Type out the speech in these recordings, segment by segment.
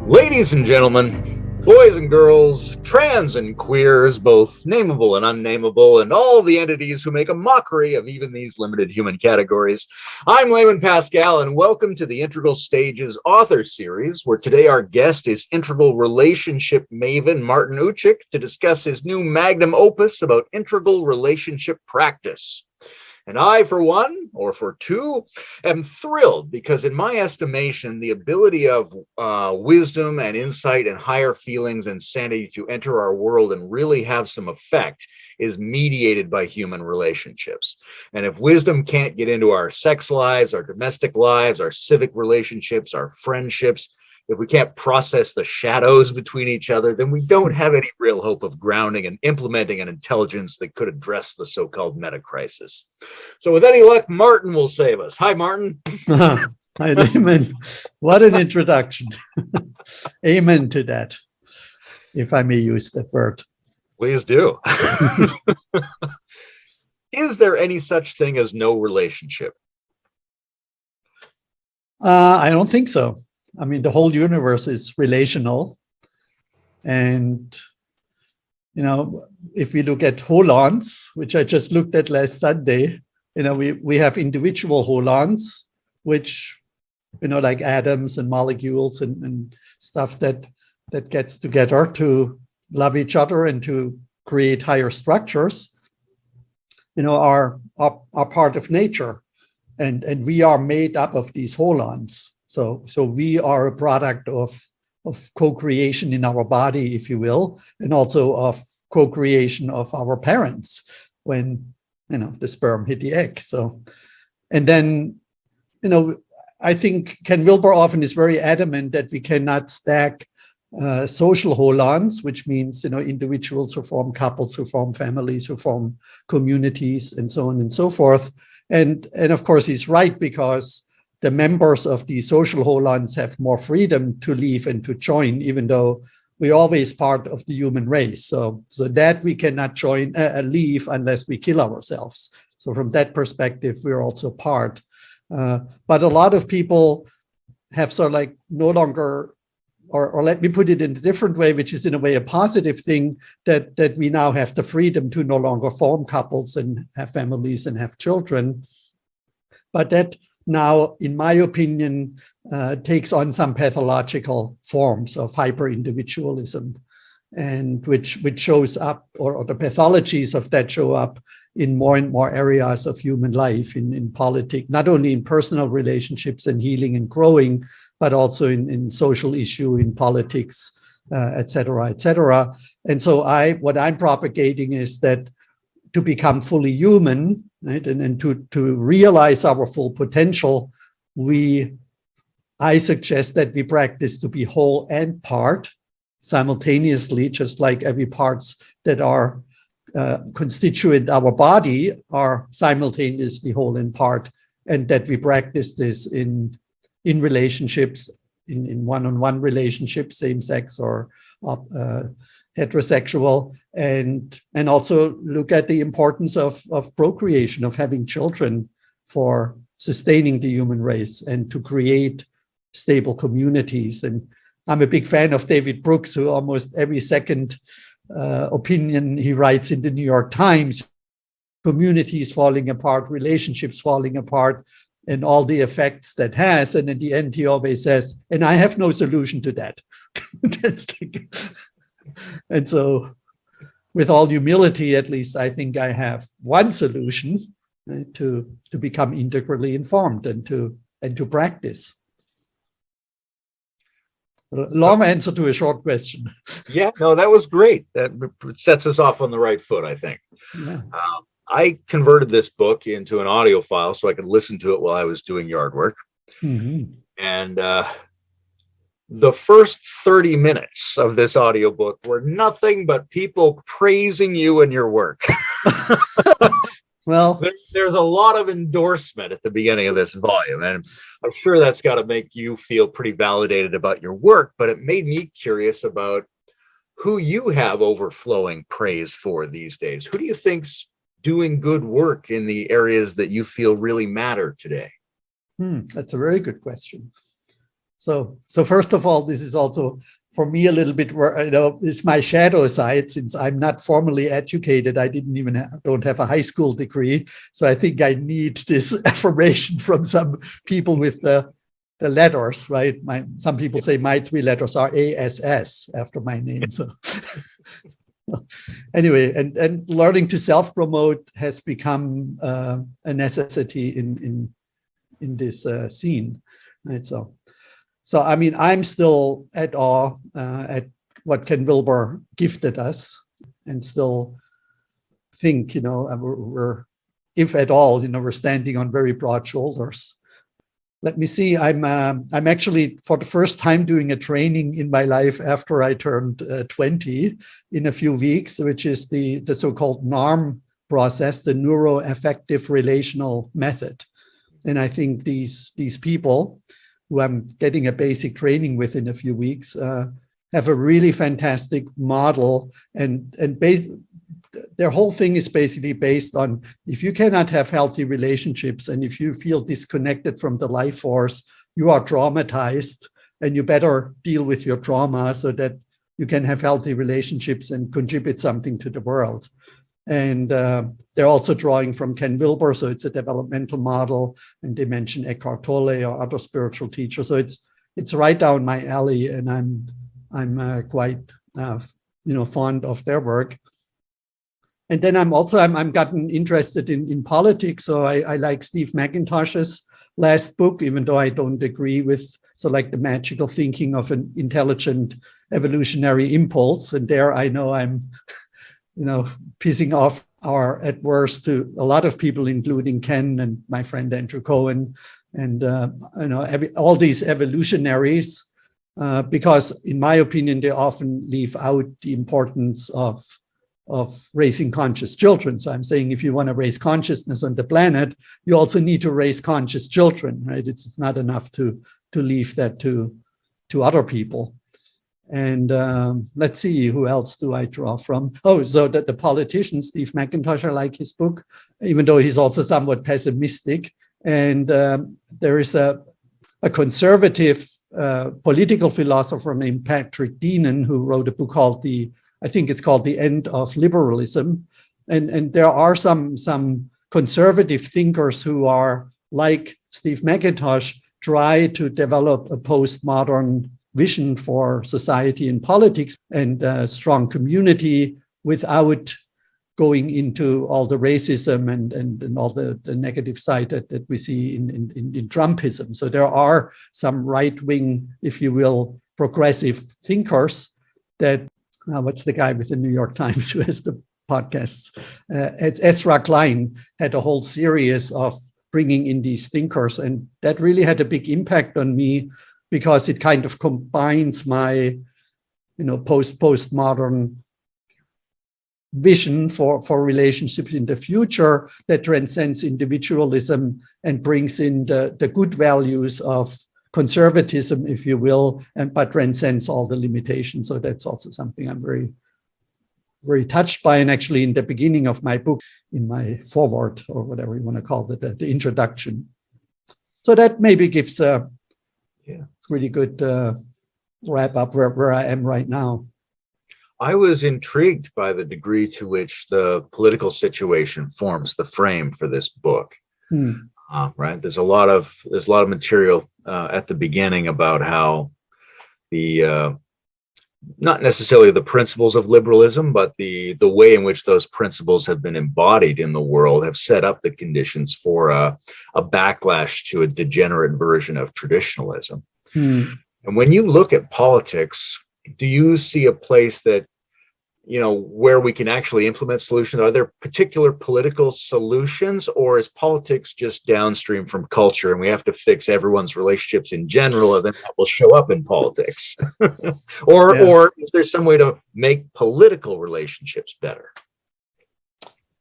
Ladies and gentlemen, boys and girls, trans and queers, both nameable and unnameable, and all the entities who make a mockery of even these limited human categories, I'm Layman Pascal, and welcome to the Integral Stages author series, where today our guest is integral relationship maven Martin Ucik to discuss his new magnum opus about integral relationship practice. And I, for one, or for two, am thrilled because in my estimation, the ability of wisdom and insight and higher feelings and sanity to enter our world and really have some effect is mediated by human relationships. And if wisdom can't get into our sex lives, our domestic lives, our civic relationships, our friendships, if we can't process the shadows between each other, then we don't have any real hope of grounding and implementing an intelligence that could address the so-called meta crisis. So with any luck, Martin will save us. Hi, Martin. Hi, Layman. What an introduction. Amen to that, if I may use that word. Please do. Is there any such thing as no relationship? I don't think so. I mean, the whole universe is relational. And, you know, if we look at holons, which I just looked at last Sunday, you know, we have individual holons, which, you know, like atoms and molecules and stuff that gets together to love each other and to create higher structures, you know, are part of nature. And we are made up of these holons. So we are a product of co-creation in our body, if you will, and also of co-creation of our parents when, you know, the sperm hit the egg. So, and then, you know, I think Ken Wilber often is very adamant that we cannot stack social holons, which means, you know, individuals who form couples, who form families, who form communities, and so on and so forth. And of course, he's right, because the members of the social holons have more freedom to leave and to join, even though we're always part of the human race. So that we cannot leave unless we kill ourselves. So from that perspective, we're also part. But a lot of people have sort of like no longer, or let me put it in a different way, which is in a way a positive thing, that we now have the freedom to no longer form couples and have families and have children. But that now, in my opinion, takes on some pathological forms of hyper-individualism, and which shows up, or the pathologies of that show up in more and more areas of human life, in politics, not only in personal relationships and healing and growing, but also in social issue, in politics, et cetera, et cetera. And so what I'm propagating is that to become fully human, right, and to realize our full potential, I suggest that we practice to be whole and part simultaneously, just like every parts that are constituent our body are simultaneously whole and part, and that we practice this in relationships, in one-on-one relationships, same-sex or heterosexual, and also look at the importance of procreation, of having children for sustaining the human race and to create stable communities. And I'm a big fan of David Brooks, who almost every second opinion he writes in the New York Times, communities falling apart, relationships falling apart, and all the effects that has. And in the end, he always says, and I have no solution to that. That's like, and so with all humility, at least I think I have one solution, right, to become integrally informed and to practice. Long answer to a short question. Yeah, no, that was great. That sets us off on the right foot, I think. Yeah. I converted this book into an audio file so I could listen to it while I was doing yard work. Mm-hmm. And the first 30 minutes of this audiobook were nothing but people praising you and your work. Well, there's a lot of endorsement at the beginning of this volume, and I'm sure that's got to make you feel pretty validated about your work, but it made me curious about who you have overflowing praise for these days. Who do you think's doing good work in the areas that you feel really matter today? That's a very good question. So first of all, this is also for me a little bit where, it's my shadow side, since I'm not formally educated. I don't have a high school degree. So I think I need this affirmation from some people with the letters, right? Some people say my 3 letters are ASS after my name. So anyway, and learning to self-promote has become a necessity in this scene, right? So I mean, I'm still at awe at what Ken Wilber gifted us, and still think, we're, if at all, we're standing on very broad shoulders. Let me see. I'm actually for the first time doing a training in my life after I turned 20 in a few weeks, which is the so-called NARM process, the neuroaffective relational method. And I think these people who I'm getting a basic training with in a few weeks have a really fantastic model, and their whole thing is basically based on, if you cannot have healthy relationships and if you feel disconnected from the life force, you are traumatized, and you better deal with your trauma so that you can have healthy relationships and contribute something to the world. And they're also drawing from Ken Wilber, so it's a developmental model, and they mention Eckhart Tolle or other spiritual teachers. So it's right down my alley, and I'm quite fond of their work. And then I'm gotten interested in politics. So I like Steve McIntosh's last book, even though I don't agree with, so like the magical thinking of an intelligent evolutionary impulse. And there I know I'm, pissing off our at worst to a lot of people, including Ken and my friend Andrew Cohen, and all these evolutionaries, because in my opinion they often leave out the importance of raising conscious children. So I'm saying, if you want to raise consciousness on the planet, you also need to raise conscious children, right? It's not enough to leave that to other people. And let's see, who else do I draw from? Oh, so the politician, Steve McIntosh, I like his book, even though he's also somewhat pessimistic. And there is a conservative political philosopher named Patrick Deenan, who wrote a book called I think it's called The End of Liberalism. And there are some conservative thinkers who are, like Steve McIntosh, try to develop a postmodern vision for society and politics and a strong community without going into all the racism and all the negative side that we see in Trumpism. So there are some right-wing, if you will, progressive thinkers that, what's the guy with the New York Times who has the podcasts? It's Ezra Klein, had a whole series of bringing in these thinkers. And that really had a big impact on me, because it kind of combines my, postmodern vision for relationships in the future that transcends individualism and brings in the good values of conservatism, if you will, but transcends all the limitations. So that's also something I'm very, very touched by. And actually, in the beginning of my book, in my foreword, or whatever you want to call it, the introduction. So that maybe gives a really good wrap up where I am right now. I was intrigued by the degree to which the political situation forms the frame for this book. Right, there's a lot of material at the beginning about how the not necessarily the principles of liberalism, but the way in which those principles have been embodied in the world have set up the conditions for a backlash to a degenerate version of traditionalism. And when you look at politics, do you see a place that, where we can actually implement solutions? Are there particular political solutions, or is politics just downstream from culture and we have to fix everyone's relationships in general, and then that will show up in politics? Or is there some way to make political relationships better?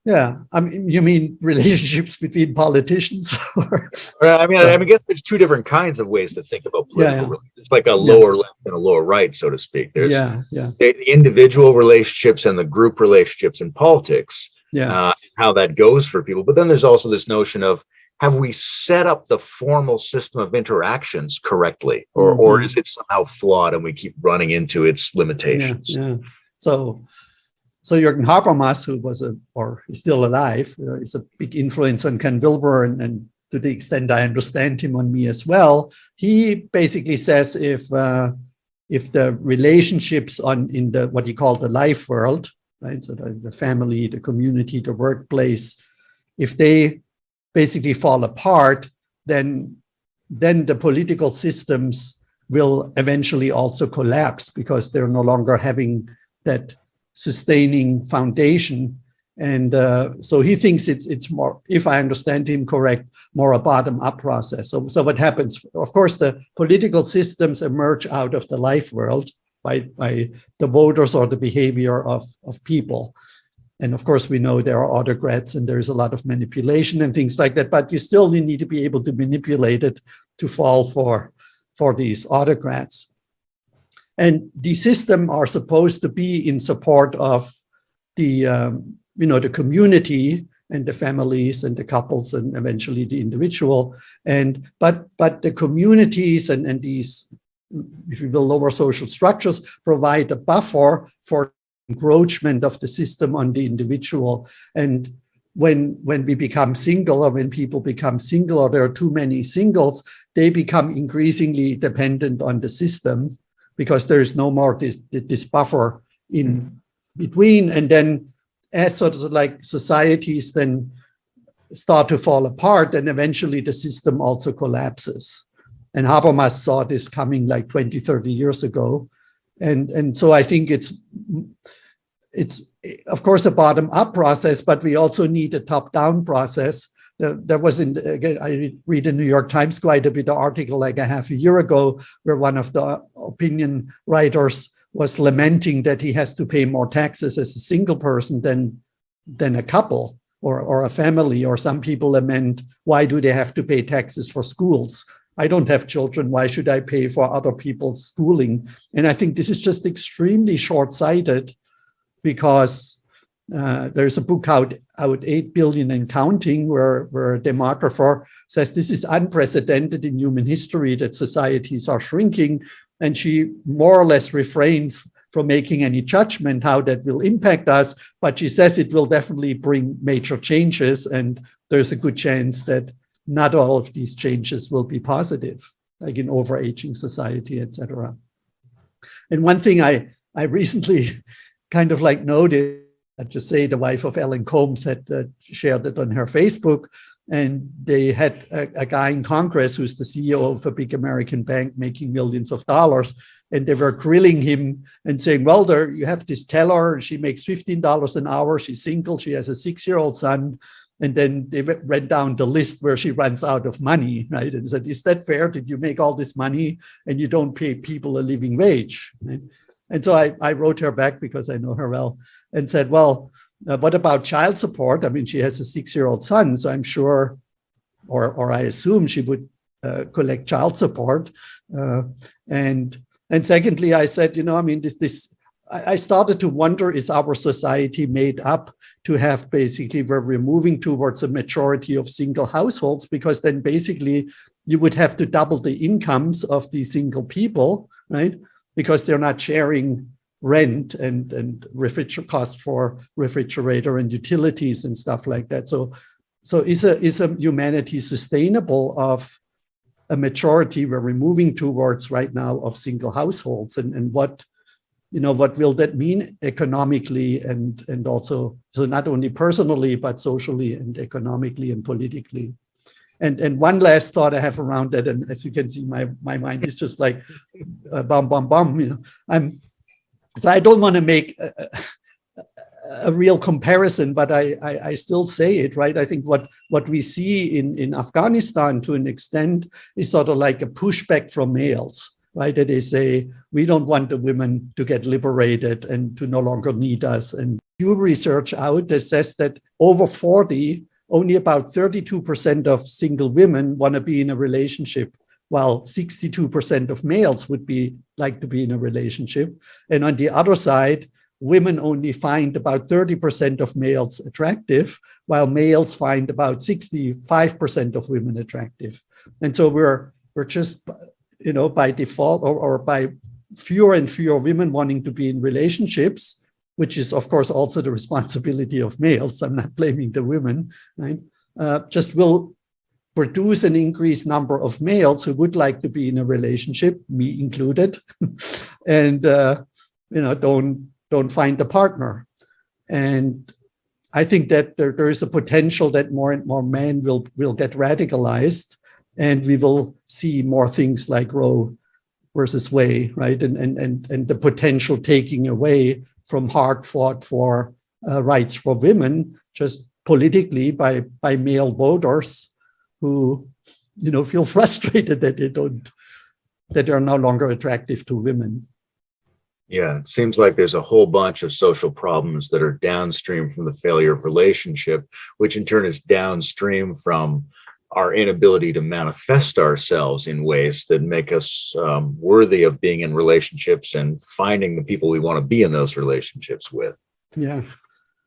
Yeah, I mean, you mean relationships between politicians? I guess there's two different kinds of ways to think about political relations. It's like a lower left and a lower right, so to speak. There's the individual relationships and the group relationships in politics, how that goes for people. But then there's also this notion of have we set up the formal system of interactions correctly, or is it somehow flawed and we keep running into its limitations? Yeah. So Jürgen Habermas, who was is still alive, is a big influence on Ken Wilber, and to the extent I understand him, on me as well. He basically says if the relationships in the what he called the life world, right, so the family, the community, the workplace, if they basically fall apart, then the political systems will eventually also collapse, because they're no longer having that sustaining foundation. And so he thinks it's more, if I understand him correct, more a bottom-up process. So what happens? Of course, the political systems emerge out of the life world by the voters or the behavior of people. And of course, we know there are autocrats and there's a lot of manipulation and things like that, but you still need to be able to manipulate it to fall for these autocrats. And the system are supposed to be in support of the the community and the families and the couples and eventually the individual. But the communities and these, if you will, lower social structures provide a buffer for encroachment of the system on the individual. And when we become single, or when people become single, or there are too many singles, they become increasingly dependent on the system, because there is no more this buffer in between. And then as sort of like societies then start to fall apart, and eventually the system also collapses. And Habermas saw this coming like 20, 30 years ago. And so I think it's of course a bottom-up process, but we also need a top-down process. There was, again, I read the New York Times quite a bit, an article like a half a year ago, where one of the opinion writers was lamenting that he has to pay more taxes as a single person than a couple or a family. Or some people lament, why do they have to pay taxes for schools? I don't have children. Why should I pay for other people's schooling? And I think this is just extremely short-sighted, because there's a book out 8 billion and counting, where a demographer says this is unprecedented in human history, that societies are shrinking. And she more or less refrains from making any judgment how that will impact us, but she says it will definitely bring major changes, and there's a good chance that not all of these changes will be positive, like in overaging society, etc. And one thing I recently kind of like noticed, I'd just say the wife of Ellen Combs had shared it on her Facebook, and they had a guy in Congress who's the CEO of a big American bank making millions of dollars, and they were grilling him and saying, well, you have this teller, she makes $15 an hour, she's single, she has a 6-year-old son. And then they went down the list where she runs out of money, right? And said, is that fair? Did you make all this money and you don't pay people a living wage? Right? And so I wrote her back, because I know her well, and said, well, what about child support? I mean, she has a 6-year-old son, so I'm sure, or I assume she would collect child support. And secondly, I said, I mean, I started to wonder, is our society made up to have basically, where we're moving towards a majority of single households, because then basically you would have to double the incomes of these single people, right? Because they're not sharing rent and cost for refrigerator and utilities and stuff like that. So is a humanity sustainable of a majority where we're moving towards right now of single households, and what will that mean economically and also, so not only personally, but socially and economically and politically. And one last thought I have around that, and as you can see, my mind is just like bum. So I don't want to make a real comparison, but I still say it, right? I think what we see in Afghanistan to an extent is sort of like a pushback from males, right? That they say, we don't want the women to get liberated and to no longer need us. And new research out that says that over 40, only about 32% of single women want to be in a relationship, while 62% of males would like to be in a relationship. And on the other side, women only find about 30% of males attractive, while males find about 65% of women attractive. And so we're just, by default or by fewer and fewer women wanting to be in relationships, which is, of course, also the responsibility of males. I'm not blaming the women, right? Just will produce an increased number of males who would like to be in a relationship, me included, and don't find a partner. And I think that there is a potential that more and more men will get radicalized, and we will see more things like Roe versus Wade, right? And the potential taking away from hard fought for rights for women, just politically by male voters who, feel frustrated that they're no longer attractive to women. Yeah, it seems like there's a whole bunch of social problems that are downstream from the failure of relationship, which in turn is downstream from our inability to manifest ourselves in ways that make us worthy of being in relationships and finding the people we want to be in those relationships with. Yeah.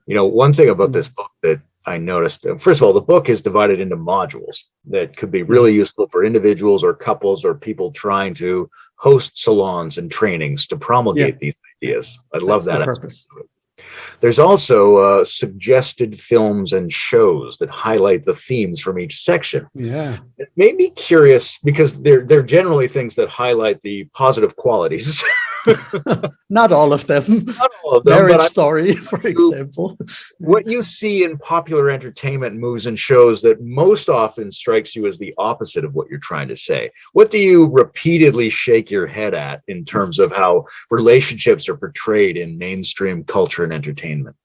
One thing about this book that I noticed, first of all, the book is divided into modules that could be really useful for individuals or couples or people trying to host salons and trainings to promulgate these ideas. I love that. That's the purpose. There's also suggested films and shows that highlight the themes from each section. Yeah. It made me curious because they're generally things that highlight the positive qualities. Not all of them. Not all of them. Marriage Story, for example. What you see in popular entertainment movies and shows that most often strikes you as the opposite of what you're trying to say. What do you repeatedly shake your head at in terms of how relationships are portrayed in mainstream culture and entertainment?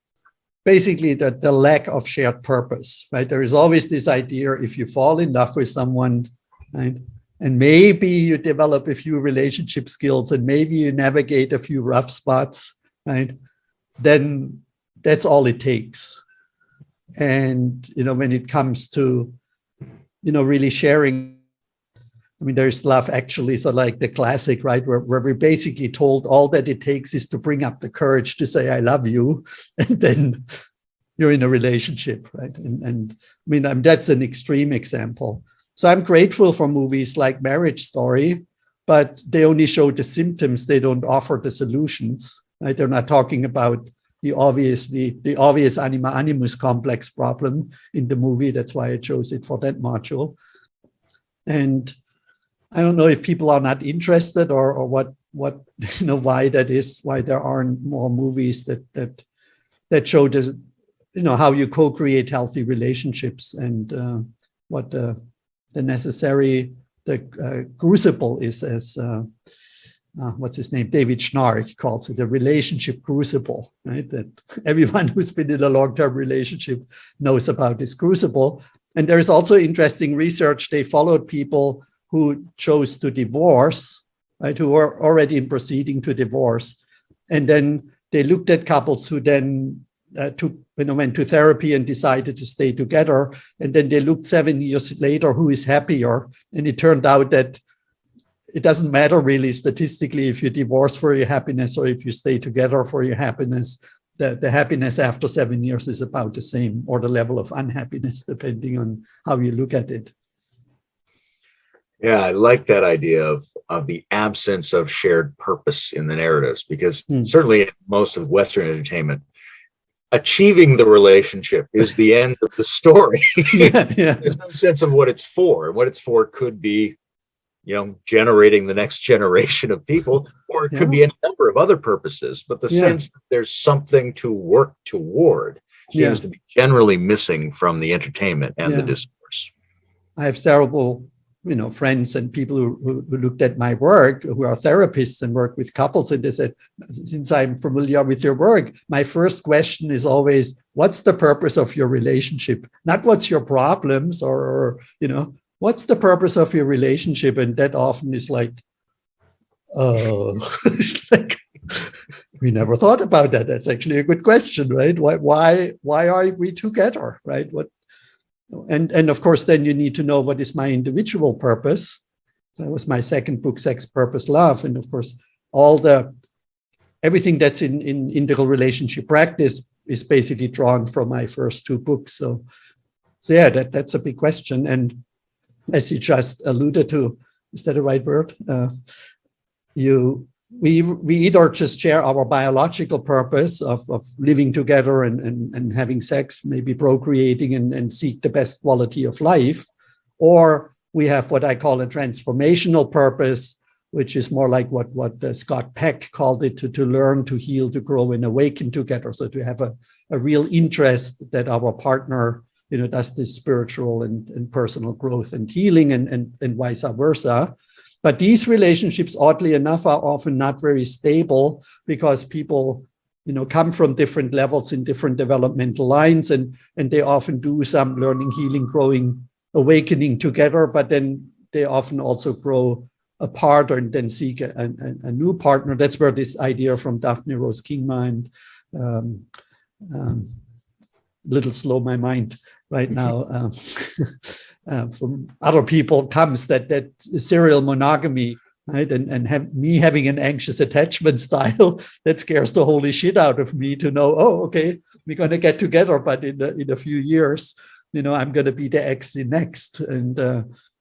Basically, the lack of shared purpose, right? There is always this idea, if you fall in love with someone, right? And maybe you develop a few relationship skills and maybe you navigate a few rough spots, right? Then that's all it takes. And, when it comes to, really sharing, there's Love Actually, so like the classic, right? Where we're basically told all that it takes is to bring up the courage to say, I love you. And then you're in a relationship, right? And that's an extreme example. So I'm grateful for movies like Marriage Story, but they only show the symptoms. They don't offer the solutions, right? They're not talking about the obvious anima animus complex problem in the movie. That's why I chose it for that module. And I don't know if people are not interested or what why that is, why there aren't more movies that show the, how you co-create healthy relationships and what the necessary crucible is, as what's his name, David Schnarch calls it, the relationship crucible, right? That everyone who's been in a long-term relationship knows about this crucible. And there's also interesting research. They followed people who chose to divorce, right, who were already in proceeding to divorce. And then they looked at couples who then went to therapy and decided to stay together. And then they looked 7 years later who is happier. And it turned out that it doesn't matter really statistically if you divorce for your happiness or if you stay together for your happiness. The happiness after 7 years is about the same, or the level of unhappiness, depending on how you look at it. Yeah, I like that idea of the absence of shared purpose in the narratives, because certainly in most of Western entertainment, achieving the relationship is the end of the story. Yeah. There's no sense of what it's for. What it's for could be, generating the next generation of people, or it could be a number of other purposes. But the sense that there's something to work toward seems to be generally missing from the entertainment and the discourse. I have several friends and people who looked at my work, who are therapists and work with couples, and they said, since I'm familiar with your work, my first question is always, what's the purpose of your relationship? Not what's your problems or what's the purpose of your relationship? And that often is like, it's like, we never thought about that. That's actually a good question, right? Why are we together, right? And of course, then you need to know, what is my individual purpose? That was my second book, Sex, Purpose, Love. And of course, all the everything that's in integral relationship practice is basically drawn from my first two books. So yeah, that's a big question. And as you just alluded to, is that the right word? We either just share our biological purpose of living together and having sex, maybe procreating and seek the best quality of life, or we have what I call a transformational purpose, which is more like what Scott Peck called it, to learn, to heal, to grow, and awaken together. So to have a real interest that our partner, does this spiritual and personal growth and healing and vice versa. But these relationships, oddly enough, are often not very stable because people, come from different levels in different developmental lines, and they often do some learning, healing, growing, awakening together, but then they often also grow apart and then seek a new partner. That's where this idea from Daphne Rose Kingma and little slow my mind right now. From other people comes that serial monogamy, right? And having an anxious attachment style that scares the holy shit out of me to know, oh, okay, we're going to get together, but in a few years, I'm going to be the ex next. And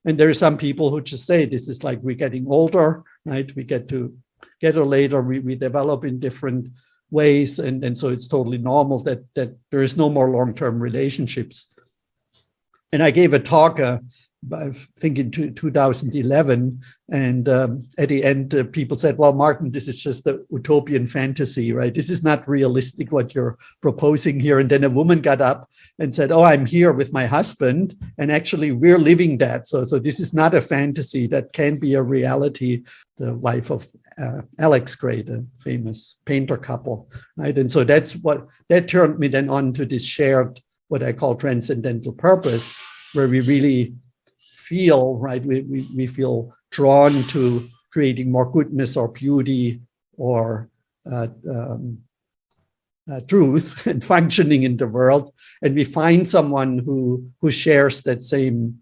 there are some people who just say this is like we're getting older, right? We get together later, we develop in different ways, and so it's totally normal that there is no more long-term relationships. And I gave a talk, I think in 2011, and at the end, people said, well, Martin, this is just a utopian fantasy, right? This is not realistic what you're proposing here. And then a woman got up and said, oh, I'm here with my husband, and actually we're living that. So this is not a fantasy, that can be a reality. The wife of Alex Gray, the famous painter couple, right? And so that turned me then on to this shared, what I call transcendental purpose, where we really feel, right, we feel drawn to creating more goodness or beauty or truth and functioning in the world. And we find someone who shares that same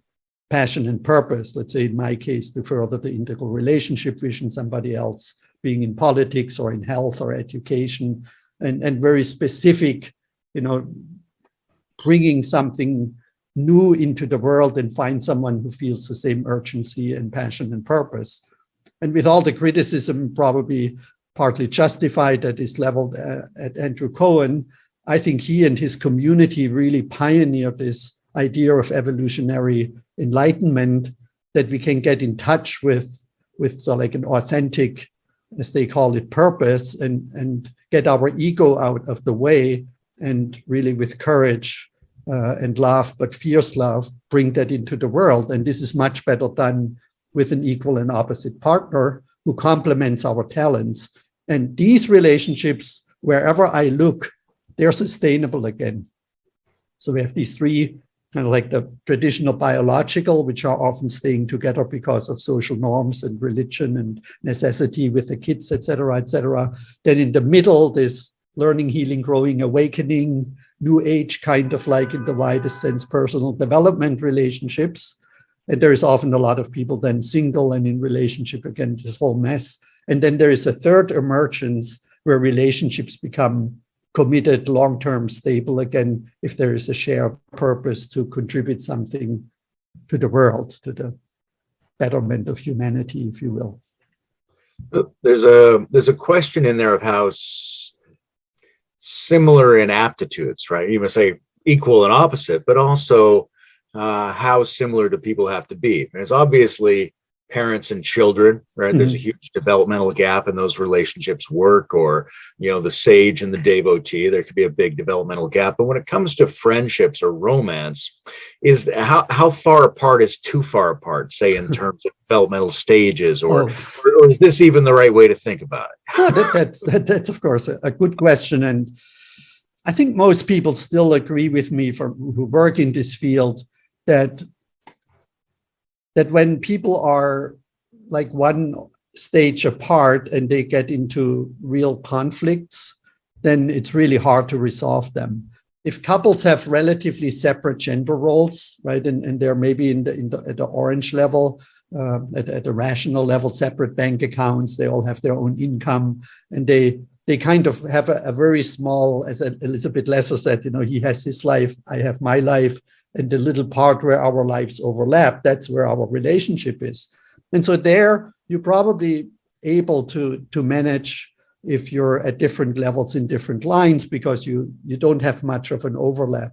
passion and purpose. Let's say in my case, to further the integral relationship vision, somebody else being in politics or in health or education, and very specific, bringing something new into the world and find someone who feels the same urgency and passion and purpose. And with all the criticism probably partly justified that is leveled at Andrew Cohen, I think he and his community really pioneered this idea of evolutionary enlightenment, that we can get in touch with like an authentic, as they call it, purpose, and get our ego out of the way, and really with courage and love, but fierce love, bring that into the world. And this is much better done with an equal and opposite partner who complements our talents. And these relationships, wherever I look, they're sustainable again. So we have these three, kind of like the traditional biological, which are often staying together because of social norms and religion and necessity with the kids, et cetera, et cetera. Then in the middle, this learning, healing, growing, awakening, new age, kind of like in the widest sense, personal development relationships. And there is often a lot of people then single and in relationship, again, this whole mess. And then there is a third emergence where relationships become committed, long-term, stable, again, if there is a shared purpose to contribute something to the world, to the betterment of humanity, if you will. There's a question in there of how similar in aptitudes, right? You must say equal and opposite, but also how similar do people have to be? There's obviously parents and children, right? Mm-hmm. There's a huge developmental gap in those relationships, work, or, the sage and the devotee, there could be a big developmental gap. But when it comes to friendships or romance, is how far apart is too far apart, say in terms of developmental stages, or is this even the right way to think about it? That's of course a good question. And I think most people still agree with me who work in this field that when people are like one stage apart and they get into real conflicts, then it's really hard to resolve them. If couples have relatively separate gender roles, right, and they're maybe at the orange level, at the rational level, separate bank accounts, they all have their own income, and they they kind of have a very small, as Elizabeth Lesser said, he has his life, I have my life, and the little part where our lives overlap, that's where our relationship is. And so there, you're probably able to manage if you're at different levels in different lines, because you don't have much of an overlap.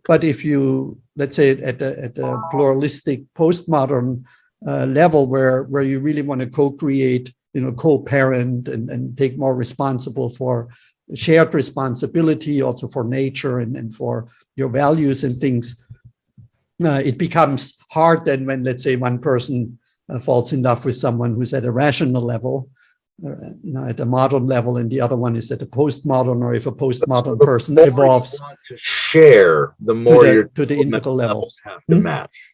But if you, let's say, at a pluralistic postmodern level where you really want to co-create, co-parent and take more responsible for shared responsibility, also for nature and for your values and things, it becomes hard then when, let's say, one person falls in love with someone who's at a rational level, at a modern level, and the other one is at a postmodern, or if a postmodern person evolves. You want to share, the more to the integral levels have to match.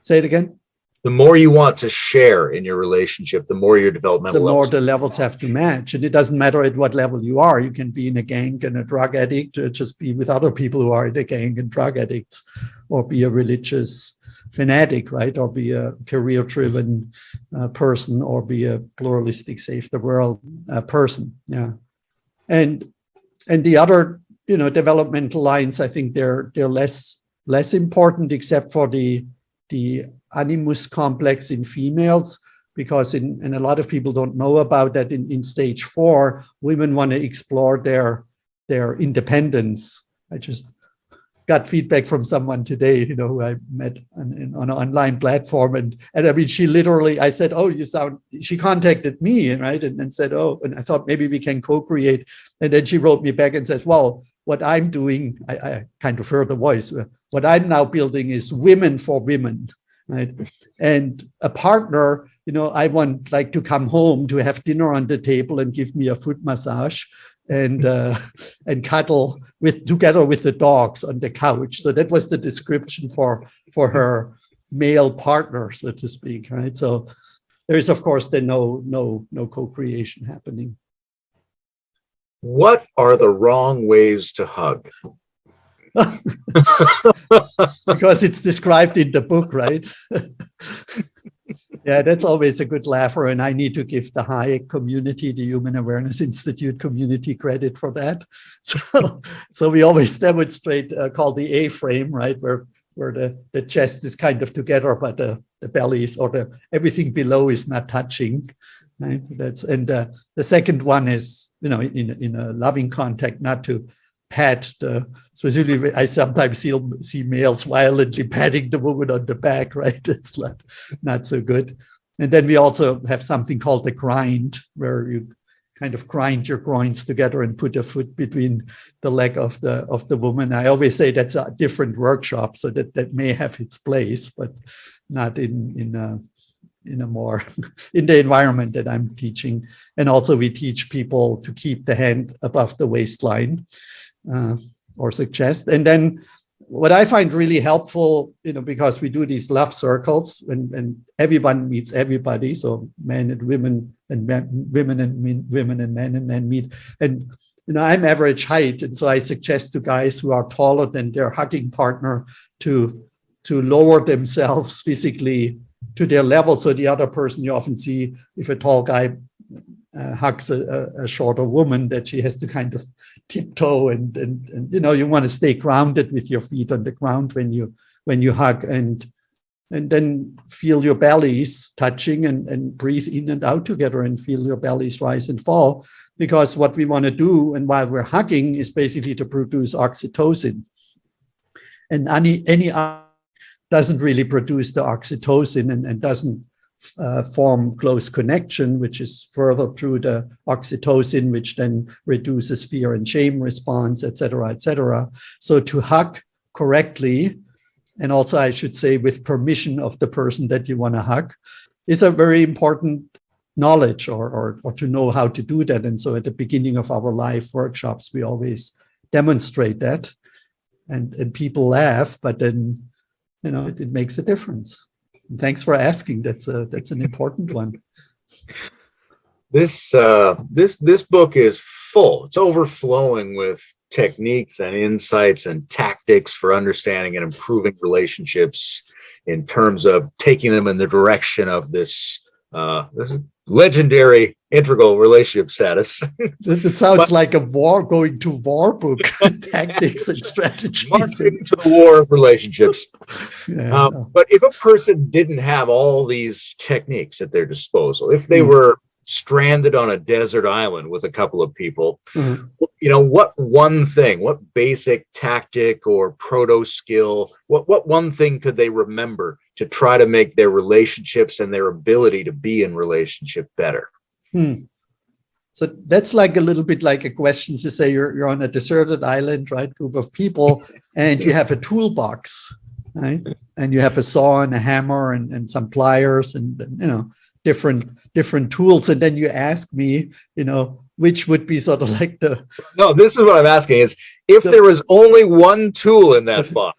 Say it again. The more you want to share in your relationship, the more your developmental the more the levels have to match. And it doesn't matter at what level you are. You can be in a gang and a drug addict, or just be with other people who are in a gang and drug addicts, or be a religious fanatic, right? Or be a career-driven person, or be a pluralistic, save the world person. Yeah. And the other, developmental lines, I think they're less important, except for the animus complex in females, because and a lot of people don't know about that in stage 4, women want to explore their independence. I just got feedback from someone today, who I met on an online platform, and I mean, she literally, I said, "Oh, she contacted me, right?" And said, "Oh," and I thought maybe we can co-create. And then she wrote me back and says, "Well, what I'm doing," I kind of heard the voice, "what I'm now building is women for women." Right. And a partner, I want like to come home to have dinner on the table and give me a foot massage and cuddle together with the dogs on the couch. So that was the description for her male partner, so to speak. Right. So there is, of course, then no co-creation happening. What are the wrong ways to hug? Because it's described in the book, right? Yeah, that's always a good laugher, and I need to give the Hayek community, the Human Awareness Institute community, credit for that. So we always demonstrate called the A-frame, right, where the chest is kind of together, but the belly is, or everything below is not touching. Right? The second one is, in a loving contact, not to pat specifically. I sometimes see males violently patting the woman on the back, right? It's not so good. And then we also have something called the grind, where you kind of grind your groins together and put a foot between the leg of the woman. I always say that's a different workshop, so that may have its place, but not in a more in the environment that I'm teaching. And also we teach people to keep the hand above the waistline. Or suggest. And then what I find really helpful, because we do these love circles and everyone meets everybody, so men and women and women and men meet. And I'm average height, and so I suggest to guys who are taller than their hugging partner to lower themselves physically to their level. So the other person, you often see if a tall guy hugs a shorter woman, that she has to kind of tiptoe and you want to stay grounded with your feet on the ground when you hug, and then feel your bellies touching and breathe in and out together and feel your bellies rise and fall, because what we want to do, and while we're hugging, is basically to produce oxytocin, and any doesn't really produce the oxytocin and doesn't form close connection, which is further through the oxytocin, which then reduces fear and shame response, et cetera, et cetera. So to hug correctly, and also I should say with permission of the person that you want to hug, is a very important knowledge, or to know how to do that. And so at the beginning of our live workshops, we always demonstrate that, and people laugh, but then it makes a difference. Thanks for asking. That's an important one. This book is full. It's overflowing with techniques and insights and tactics for understanding and improving relationships in terms of taking them in the direction of this This is legendary integral relationship status. It sounds like a war, going to war book, tactics and strategies. Marketing to the war of relationships. Yeah, but if a person didn't have all these techniques at their disposal, if they were stranded on a desert island with a couple of people, what one thing, what basic tactic or proto skill, what one thing could they remember to try to make their relationships and their ability to be in relationship better? So that's like a little bit like a question to say you're on a deserted island, right? Group of people, and you have a toolbox, right? And you have a saw and a hammer and some pliers and different tools. And then you ask me, which would be sort of like No, this is what I'm asking is if there was only one tool in that box,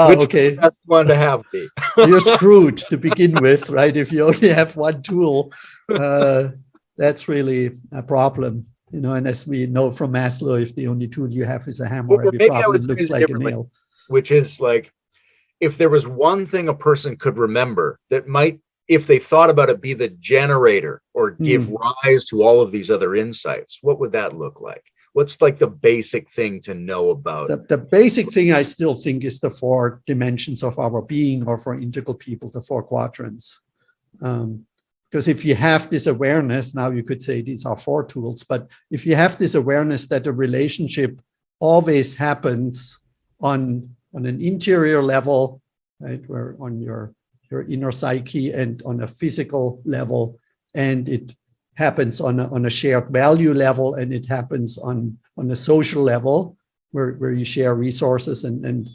which would the best one to have be? You're screwed to begin with, right? If you only have one tool, that's really a problem, and as we know from Maslow, if the only tool you have is a hammer, every problem looks like a nail. Which is like, if there was one thing a person could remember that might, if they thought about it, be the generator or give rise to all of these other insights, what would that look like? What's like the basic thing to know about? The basic thing I still think is the 4 dimensions of our being, or for integral people, the 4 quadrants. Because if you have this awareness, now you could say these are 4 tools, but if you have this awareness that a relationship always happens on an interior level, right, where on your inner psyche, and on a physical level, and it happens on a shared value level, and it happens on a social level where you share resources and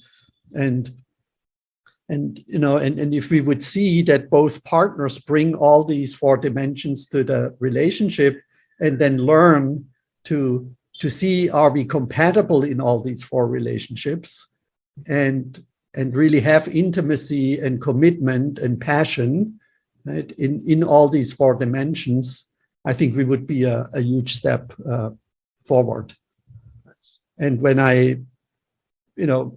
if we would see that both partners bring all these 4 dimensions to the relationship, and then learn to see, are we compatible in all these 4 relationships, and really have intimacy and commitment and passion, right, in all these 4 dimensions, I think we would be a huge step forward. And when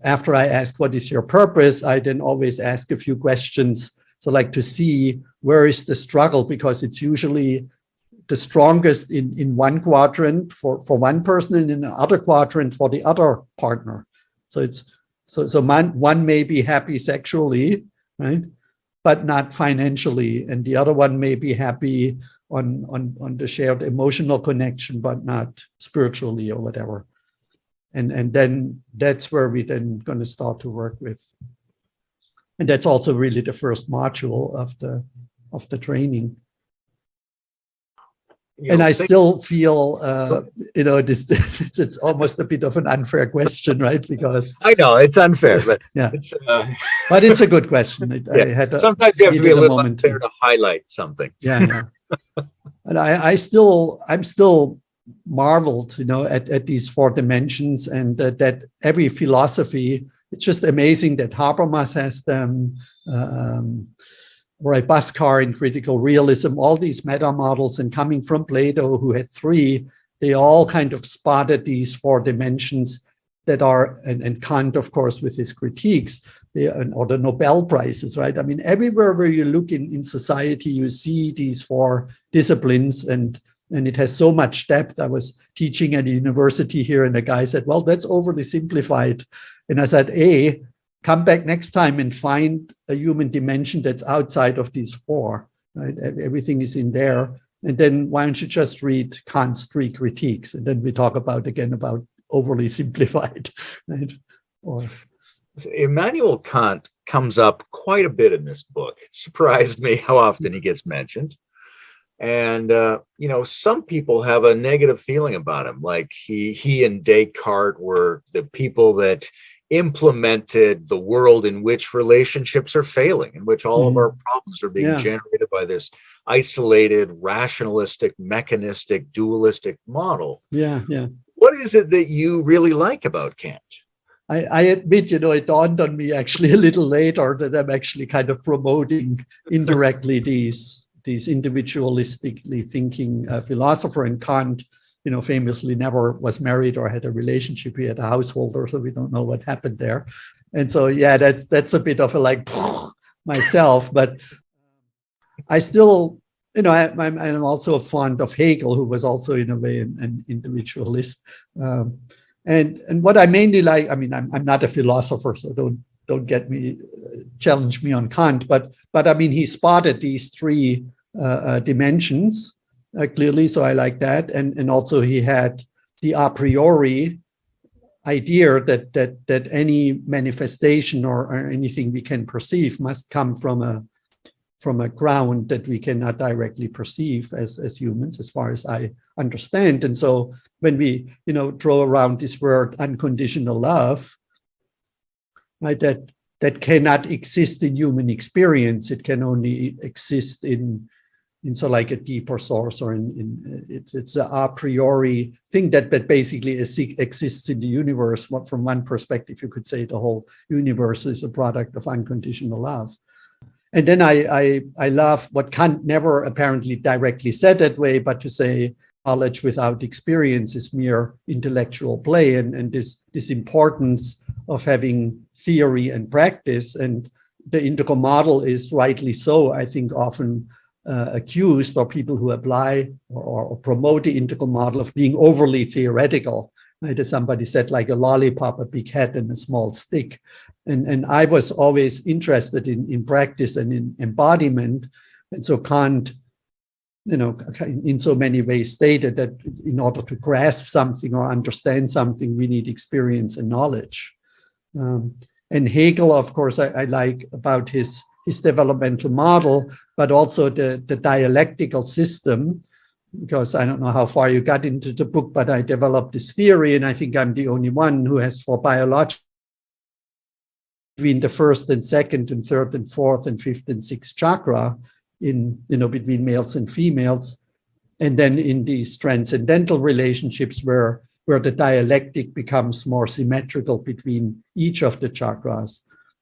after I ask, what is your purpose, I then always ask a few questions. So like to see where is the struggle, because it's usually the strongest in one quadrant for one person, and in another quadrant for the other partner. So one may be happy sexually, right, but not financially, and the other one may be happy on the shared emotional connection, but not spiritually or whatever. And then that's where we then going to start to work with. And that's also really the first module of the training. And I still feel, it's almost a bit of an unfair question, right? Because I know it's unfair, but yeah, but it's a good question. Sometimes you have to be a little unfair to highlight something. Yeah. And I'm still marveled, at these 4 dimensions, and that every philosophy, it's just amazing that Habermas has them, right, Bhaskar in critical realism, all these meta models, and coming from Plato, who had 3, they all kind of spotted these 4 dimensions that are, and Kant, of course, with his critiques, or the Nobel Prizes, right? I mean, everywhere where you look in society, you see these 4 disciplines, and it has so much depth. I was teaching at a university here, and the guy said, well, that's overly simplified. And I said, come back next time and find a human dimension that's outside of these 4, right? Everything is in there. And then why don't you just read Kant's 3 critiques? And then we talk about overly simplified, right? Immanuel Kant comes up quite a bit in this book. It surprised me how often he gets mentioned. And, some people have a negative feeling about him. Like he and Descartes were the people that implemented the world in which relationships are failing, in which all of our problems are being generated by this isolated, rationalistic, mechanistic, dualistic model. Yeah. What is it that you really like about Kant? I admit, it dawned on me actually a little later that I'm actually kind of promoting indirectly these individualistically thinking philosopher. And Kant, famously never was married or had a relationship. He had a householder, so we don't know what happened there. And so, that's a bit of a myself, but I still I'm also fond of Hegel, who was also in a way an individualist. And what I mainly like, I mean, I'm not a philosopher, so don't get me, challenge me on Kant, but I mean, he spotted these three dimensions clearly, so I like that. And also he had the a priori idea that any manifestation or anything we can perceive must come from a ground that we cannot directly perceive as humans, as far as I understand. And so when we, throw around this word unconditional love, right, that cannot exist in human experience. It can only exist in so like a deeper source, or it's a a priori thing that basically exists in the universe. From one perspective, you could say the whole universe is a product of unconditional love. And then I love what Kant never apparently directly said that way, but to say knowledge without experience is mere intellectual play, and this importance of having theory and practice. And the integral model is rightly so, I think, often accused, or people who apply or promote the integral model, of being overly theoretical. Right? As somebody said, like a lollipop, a big head, and a small stick. And I was always interested in practice and in embodiment. And so Kant, in so many ways stated that in order to grasp something or understand something, we need experience and knowledge. And Hegel, of course, I like about his developmental model, but also the dialectical system, because I don't know how far you got into the book, but I developed this theory, and I think I'm the only one who has, for biological, between the first and second and third and fourth and fifth and sixth chakra, between males and females, and then in these transcendental relationships where the dialectic becomes more symmetrical between each of the chakras.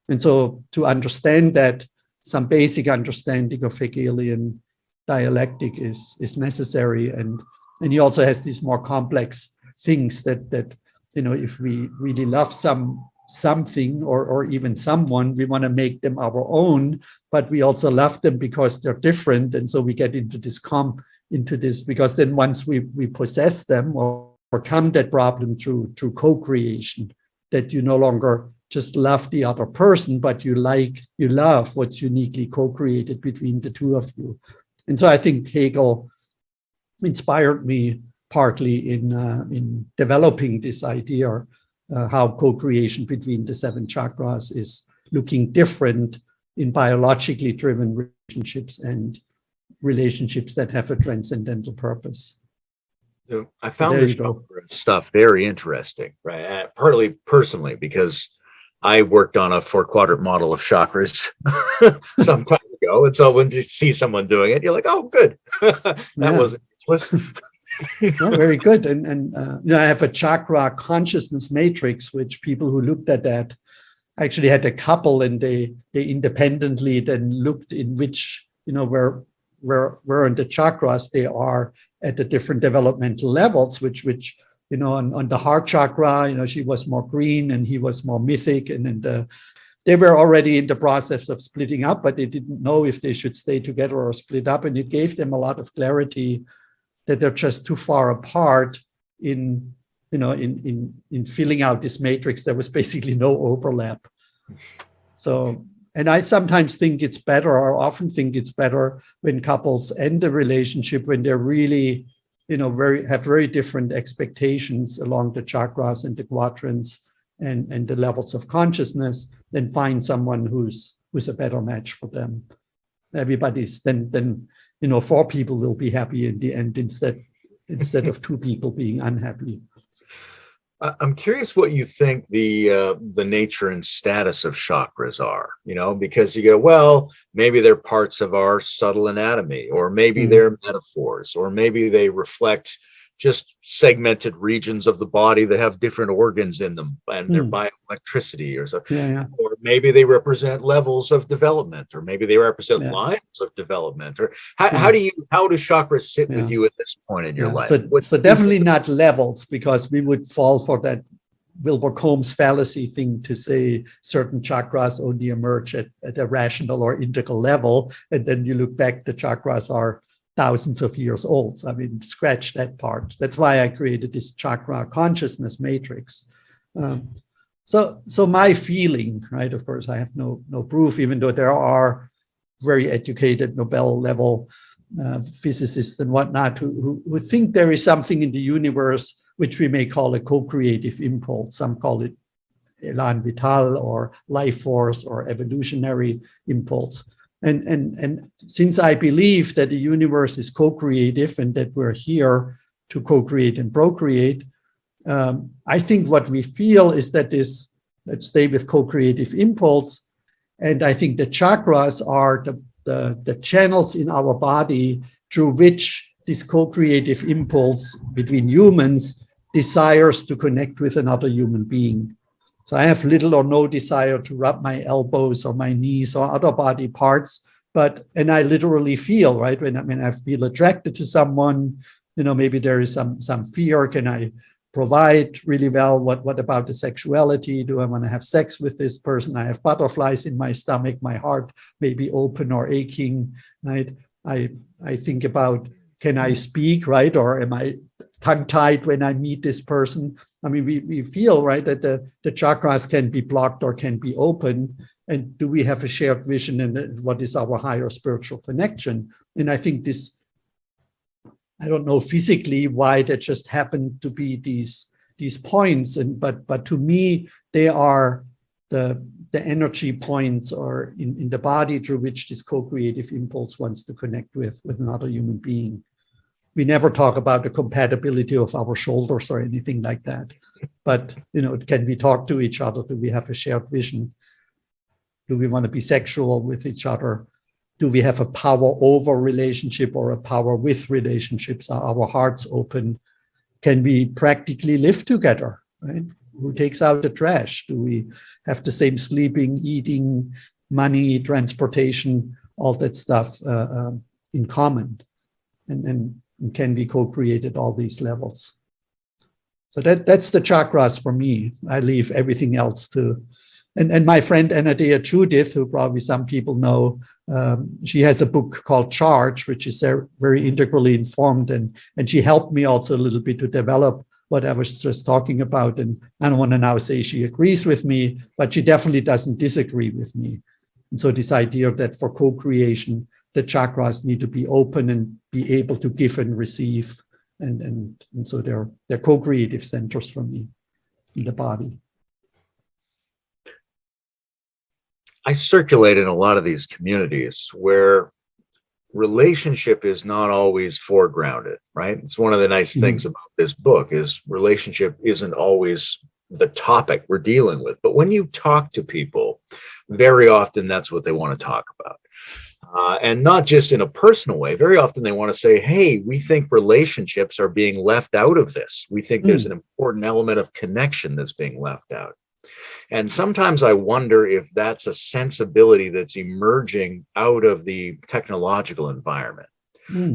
And so to understand that, some basic understanding of Hegelian dialectic is necessary. And he also has these more complex things that if we really love something or even someone, we want to make them our own, but we also love them because they're different. And so we get into this because then once we possess them or overcome that problem through co-creation, that you no longer just love the other person, but you love what's uniquely co-created between the two of you. And so I think Hegel inspired me partly in developing this idea, how co-creation between the seven chakras is looking different in biologically driven relationships and relationships that have a transcendental purpose. So I found this stuff very interesting, right? Partly personally, because I worked on a 4-quadrant model of chakras some time ago. And so when you see someone doing it, you're like, oh, good. That wasn't useless. No, very good. And I have a chakra consciousness matrix, which people who looked at that actually had a couple, and they independently then looked in which, where in the chakras they are at the different developmental levels, which on the heart chakra, she was more green and he was more mythic. And then they were already in the process of splitting up, but they didn't know if they should stay together or split up. And it gave them a lot of clarity that they're just too far apart in filling out this matrix. There was basically no overlap. So, and I sometimes think it's better, or often think it's better, when couples end a relationship when they're really have very different expectations along the chakras and the quadrants and the levels of consciousness, then find someone who's a better match for them. Everybody's then 4 people will be happy in the end instead of 2 people being unhappy. I'm curious what you think the nature and status of chakras are, because you go, well, maybe they're parts of our subtle anatomy, or maybe they're metaphors, or maybe they reflect just segmented regions of the body that have different organs in them and they're bioelectricity or so. Or maybe they represent levels of development, or maybe they represent lines of development. Or how do chakras sit with you at this point in your life? So definitely not levels, because we would fall for that Wilbur Combs fallacy thing to say certain chakras only emerge at a rational or integral level. And then you look back, the chakras are thousands of years old. I mean, scratch that part. That's why I created this chakra consciousness matrix. So my feeling, right? Of course, I have no proof, even though there are very educated Nobel level physicists and whatnot who think there is something in the universe which we may call a co-creative impulse. Some call it elan vital or life force or evolutionary impulse. And since I believe that the universe is co-creative and that we're here to co-create and procreate, I think what we feel is that this, let's stay with co-creative impulse. And I think the chakras are the channels in our body through which this co-creative impulse between humans desires to connect with another human being. So I have little or no desire to rub my elbows or my knees or other body parts, and I literally feel, right, when I feel attracted to someone, maybe there is some fear. Can I provide really well? What about the sexuality? Do I want to have sex with this person? I have butterflies in my stomach, my heart may be open or aching, right? I think about, can I speak, right? Or am I tongue-tied when I meet this person? I mean, we feel, right, that the chakras can be blocked or can be open. And do we have a shared vision, and what is our higher spiritual connection? And I think this, I don't know physically why that just happened to be these points, but to me, they are the energy points or in the body through which this co-creative impulse wants to connect with another human being. We never talk about the compatibility of our shoulders or anything like that. But, can we talk to each other? Do we have a shared vision? Do we want to be sexual with each other? Do we have a power over relationship or a power with relationships? Are our hearts open? Can we practically live together, right? Who takes out the trash? Do we have the same sleeping, eating, money, transportation, all that stuff in common? And can be co-create at all these levels. So that's the chakras for me. I leave everything else to, and my friend Anadea Judith, who probably some people know, she has a book called Charge, which is very integrally informed, and she helped me also a little bit to develop what I was just talking about. And I don't want to now say she agrees with me, but she definitely doesn't disagree with me. And so this idea that for co-creation, the chakras need to be open and be able to give and receive. And so they're co-creative centers for me in the body. I circulate in a lot of these communities where relationship is not always foregrounded, right? It's one of the nice things about this book is relationship isn't always the topic we're dealing with. But when you talk to people, very often that's what they want to talk about. And not just in a personal way. Very often they want to say, hey, we think relationships are being left out of this. We think there's an important element of connection that's being left out. And sometimes I wonder if that's a sensibility that's emerging out of the technological environment.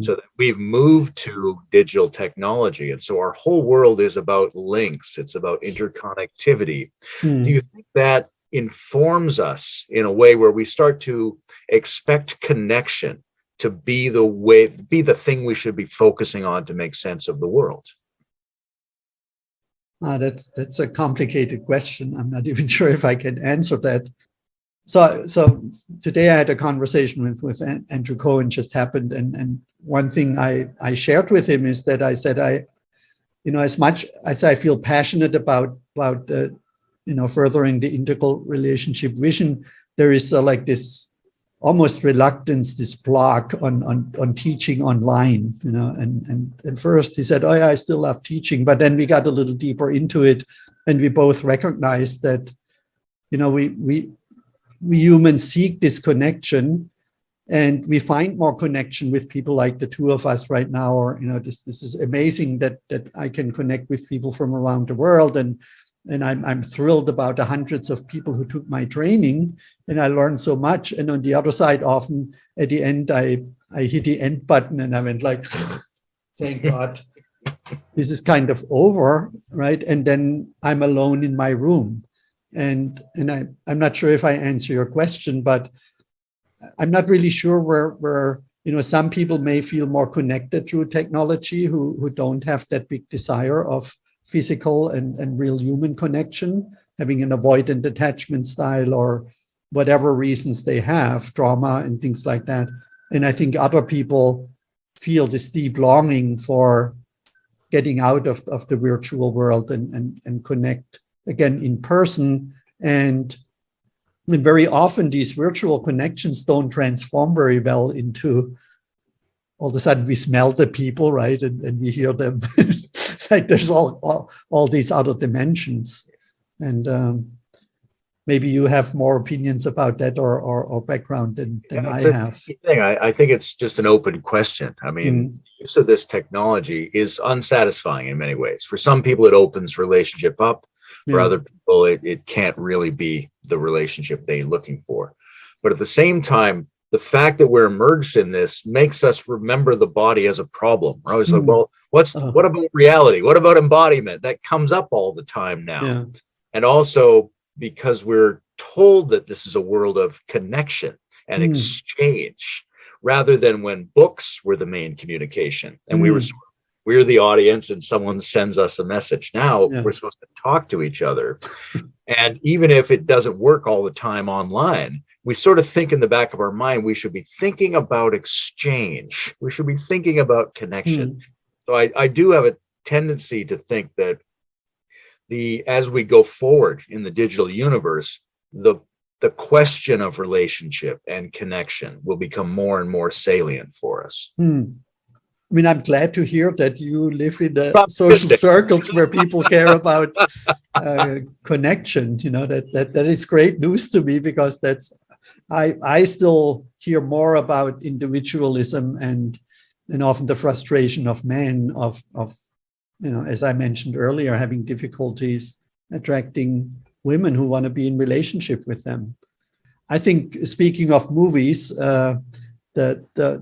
So that we've moved to digital technology. And so our whole world is about links. It's about interconnectivity. Do you think that informs us in a way where we start to expect connection to be the thing we should be focusing on to make sense of the world? That's a complicated question. I'm not even sure if I can answer that. So today I had a conversation with Andrew Cohen, just happened, and one thing I shared with him is that I said as much as I feel passionate about furthering the integral relationship vision, there is like this almost reluctance, this block on teaching online, and first he said, oh yeah, I still love teaching, but then we got a little deeper into it, and we both recognized that, we humans seek this connection, and we find more connection with people like the two of us right now, or, this is amazing that I can connect with people from around the world, and I'm thrilled about the hundreds of people who took my training, and I learned so much. And on the other side, often at the end, I hit the end button and I went like, thank God, this is kind of over, right? And then I'm alone in my room. And I'm not sure if I answer your question, but I'm not really sure where some people may feel more connected through technology who don't have that big desire of physical and real human connection, having an avoidant attachment style or whatever reasons they have, trauma and things like that. And I think other people feel this deep longing for getting out of the virtual world and connect again in person. And very often these virtual connections don't transform very well into all of a sudden we smell the people, right? And we hear them. Like there's all these other dimensions. And maybe you have more opinions about that or background than I have. I think it's just an open question. I mean, use of this technology is unsatisfying in many ways. For some people, it opens relationship up. For other people, it can't really be the relationship they're looking for. But at the same time, the fact that we're immersed in this makes us remember the body as a problem. We're always like, well, what about reality? What about embodiment? That comes up all the time now. Yeah. And also because we're told that this is a world of connection and exchange, rather than when books were the main communication and we're the audience and someone sends us a message. Now we're supposed to talk to each other. And even if it doesn't work all the time online, we sort of think in the back of our mind, we should be thinking about exchange. We should be thinking about connection. So I do have a tendency to think that as we go forward in the digital universe, the question of relationship and connection will become more and more salient for us. I mean, I'm glad to hear that you live in the social circles where people care about connection. That is great news to me, because I still hear more about individualism and often the frustration of men of as I mentioned earlier, having difficulties attracting women who want to be in relationship with them. I think, speaking of movies, the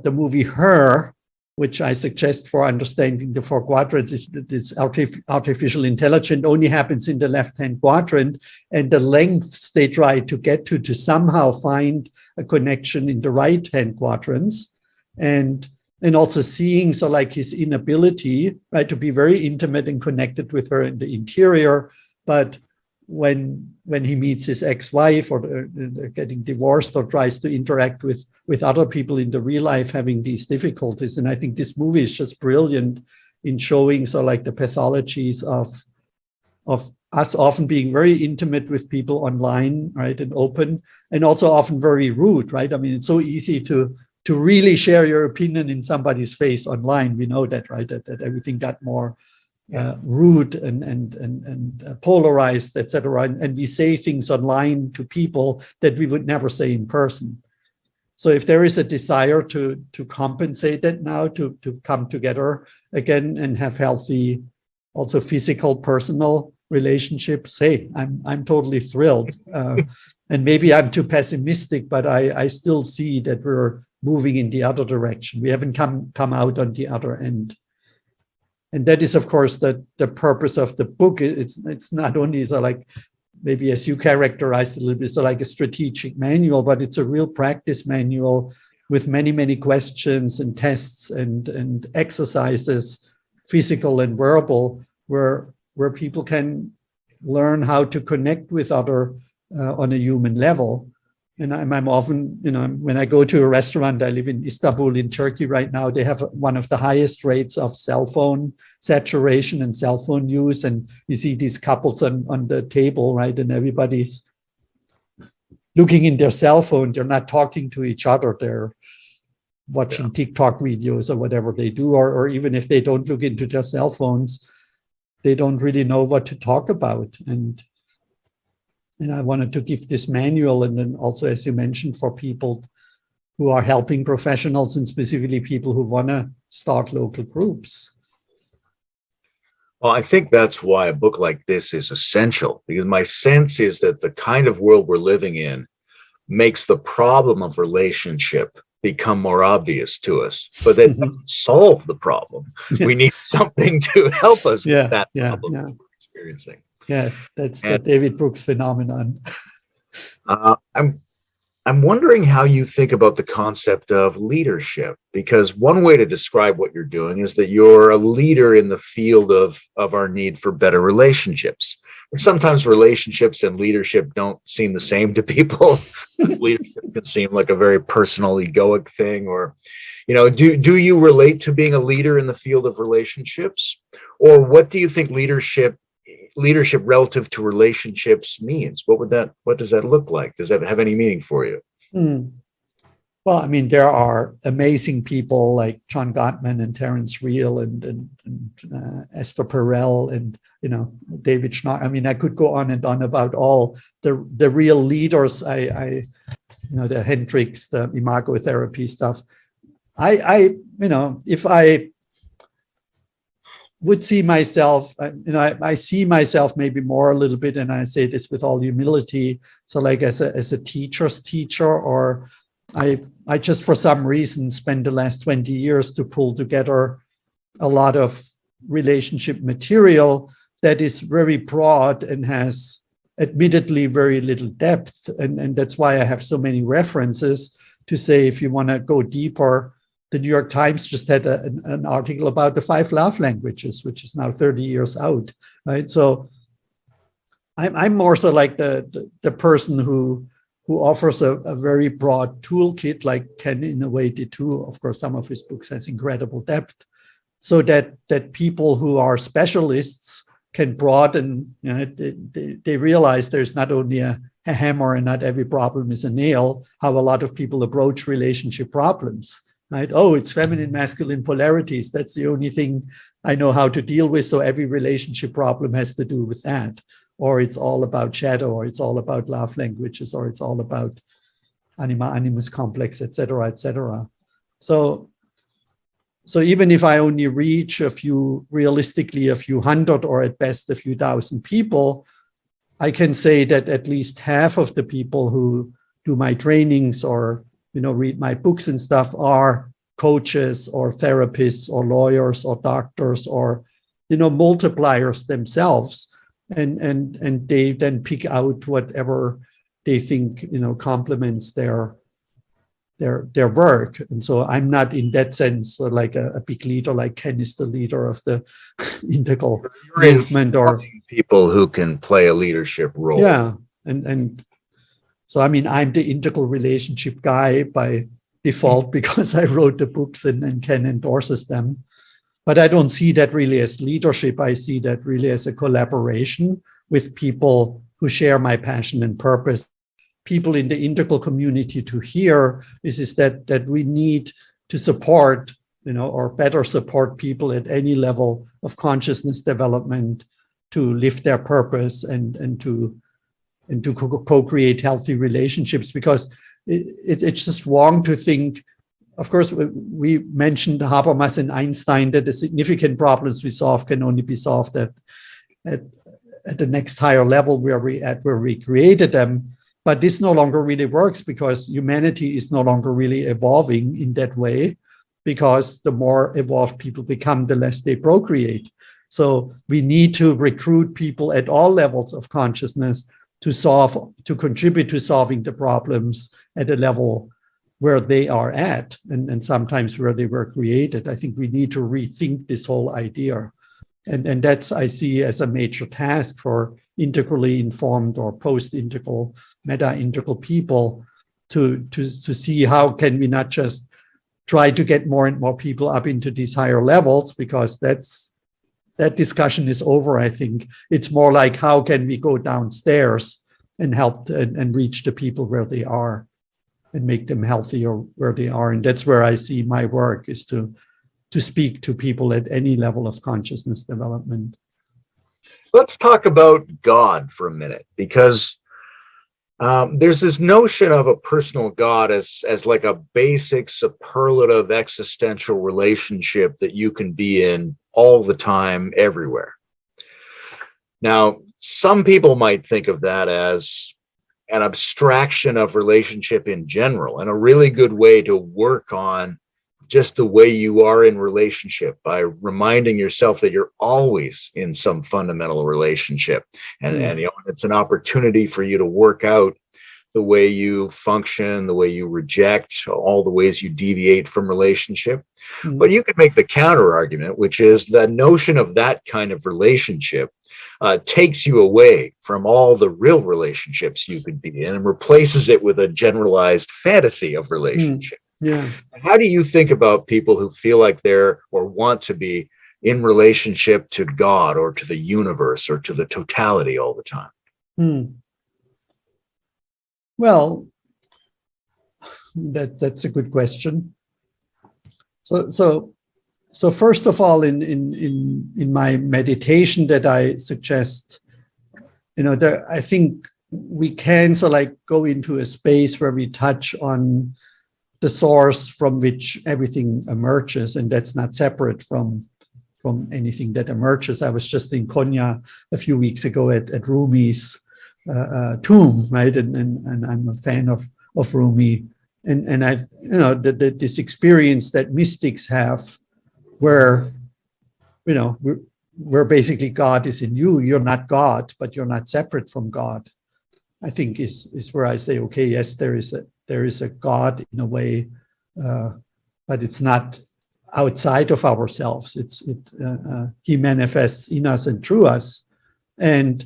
movie Her, which I suggest for understanding the four quadrants, is that this artificial intelligence only happens in the left-hand quadrant, and the lengths they try to get to somehow find a connection in the right-hand quadrants. And also seeing his inability, right, to be very intimate and connected with her in the interior. But when he meets his ex-wife or getting divorced or tries to interact with other people in the real life, having these difficulties. And I think this movie is just brilliant in showing the pathologies of us often being very intimate with people online, right, and open, and also often very rude, right? I mean, it's so easy to really share your opinion in somebody's face online. We know that, right? That everything got more rude and polarized, etc. And we say things online to people that we would never say in person. So if there is a desire to compensate that now, to come together again and have healthy, also physical, personal relationships, hey, I'm totally thrilled. And maybe I'm too pessimistic, but I still see that we're moving in the other direction. We haven't come out on the other end. And that is, of course, the purpose of the book. It's not only maybe as you characterized a little bit, like a strategic manual, but it's a real practice manual with many, many questions and tests and exercises, physical and verbal, where people can learn how to connect with other on a human level. And I'm often, when I go to a restaurant, I live in Istanbul in Turkey right now, they have one of the highest rates of cell phone saturation and cell phone use. And you see these couples on the table, right? And everybody's looking in their cell phone. They're not talking to each other. They're watching TikTok videos or whatever they do. Or even if they don't look into their cell phones, they don't really know what to talk about. And I wanted to give this manual, and then also, as you mentioned, for people who are helping professionals and specifically people who want to start local groups. Well, I think that's why a book like this is essential, because my sense is that the kind of world we're living in makes the problem of relationship become more obvious to us, but that doesn't solve the problem. We need something to help us with that problem that we're experiencing. Yeah, that's the David Brooks phenomenon. I'm I'm wondering how you think about the concept of leadership, because one way to describe what you're doing is that you're a leader in the field of our need for better relationships. And sometimes relationships and leadership don't seem the same to people. Leadership can seem like a very personal, egoic thing, or, do you relate to being a leader in the field of relationships? Or what do you think leadership relative to relationships means? What does that look like? Does that have any meaning for you? Well, I mean, there are amazing people like John Gottman and Terence Real and Esther Perel and David Schnar. I mean, I could go on and on about all the real leaders. The Hendricks, the imago therapy stuff. If I would see myself, I see myself maybe more a little bit, and I say this with all humility. So like as a teacher's teacher, or I just for some reason spent the last 20 years to pull together a lot of relationship material that is very broad and has admittedly very little depth. And that's why I have so many references to say, if you want to go deeper, the New York Times just had an article about the 5 love languages, which is now 30 years out, right? So I'm more so like the person who offers a very broad toolkit, like Ken in a way did too. Of course, some of his books has incredible depth, so that people who are specialists can broaden. They realize there's not only a hammer and not every problem is a nail. How a lot of people approach relationship problems. Right? Oh, it's feminine, masculine polarities. That's the only thing I know how to deal with. So every relationship problem has to do with that. Or it's all about shadow, or it's all about love languages, or it's all about anima animus complex, et cetera, et cetera. So even if I only reach realistically a few hundred, or at best a few thousand people, I can say that at least half of the people who do my trainings or read my books and stuff are coaches or therapists or lawyers or doctors or, multipliers themselves. And they then pick out whatever they think, complements their work. And so I'm not in that sense like a big leader, like Ken is the leader of the integral movement, or people who can play a leadership role. Yeah. And so, I mean, I'm the integral relationship guy by default because I wrote the books and Ken endorses them. But I don't see that really as leadership. I see that really as a collaboration with people who share my passion and purpose. People in the integral community to hear is that we need to support, or better support people at any level of consciousness development to live their purpose and to co-create healthy relationships, because it's just wrong to think. Of course, we mentioned Habermas and Einstein that the significant problems we solve can only be solved at the next higher level where we created them. But this no longer really works, because humanity is no longer really evolving in that way, because the more evolved people become, the less they procreate. So we need to recruit people at all levels of consciousness to contribute to solving the problems at a level where they are at, and sometimes where they were created. I think we need to rethink this whole idea. And that's, I see, as a major task for integrally informed or post-integral, meta-integral people to see how can we not just try to get more and more people up into these higher levels, because that discussion is over, I think. It's more like, how can we go downstairs and help and reach the people where they are and make them healthier where they are. And that's where I see my work, is to speak to people at any level of consciousness development. Let's talk about God for a minute, because there's this notion of a personal God as like a basic superlative existential relationship that you can be in all the time, everywhere. Now, some people might think of that as an abstraction of relationship in general, and a really good way to work on just the way you are in relationship by reminding yourself that you're always in some fundamental relationship. And it's an opportunity for you to work out the way you function, the way you reject, all the ways you deviate from relationship. Mm. But you could make the counter argument, which is the notion of that kind of relationship takes you away from all the real relationships you could be in and replaces it with a generalized fantasy of relationship. Yeah. How do you think about people who feel like they're or want to be in relationship to God or to the universe or to the totality all the time? Well, that's a good question. So first of all, in my meditation that I suggest, I think we can go into a space where we touch on the source from which everything emerges, and that's not separate from anything that emerges. I was just in Konya a few weeks ago at Rumi's tomb, right? And I'm a fan of Rumi, and I this experience that mystics have, where where basically God is in you. You're not God, but you're not separate from God. I think is where I say, okay, yes, there is a God in a way, but it's not outside of ourselves. He manifests in us and through us, and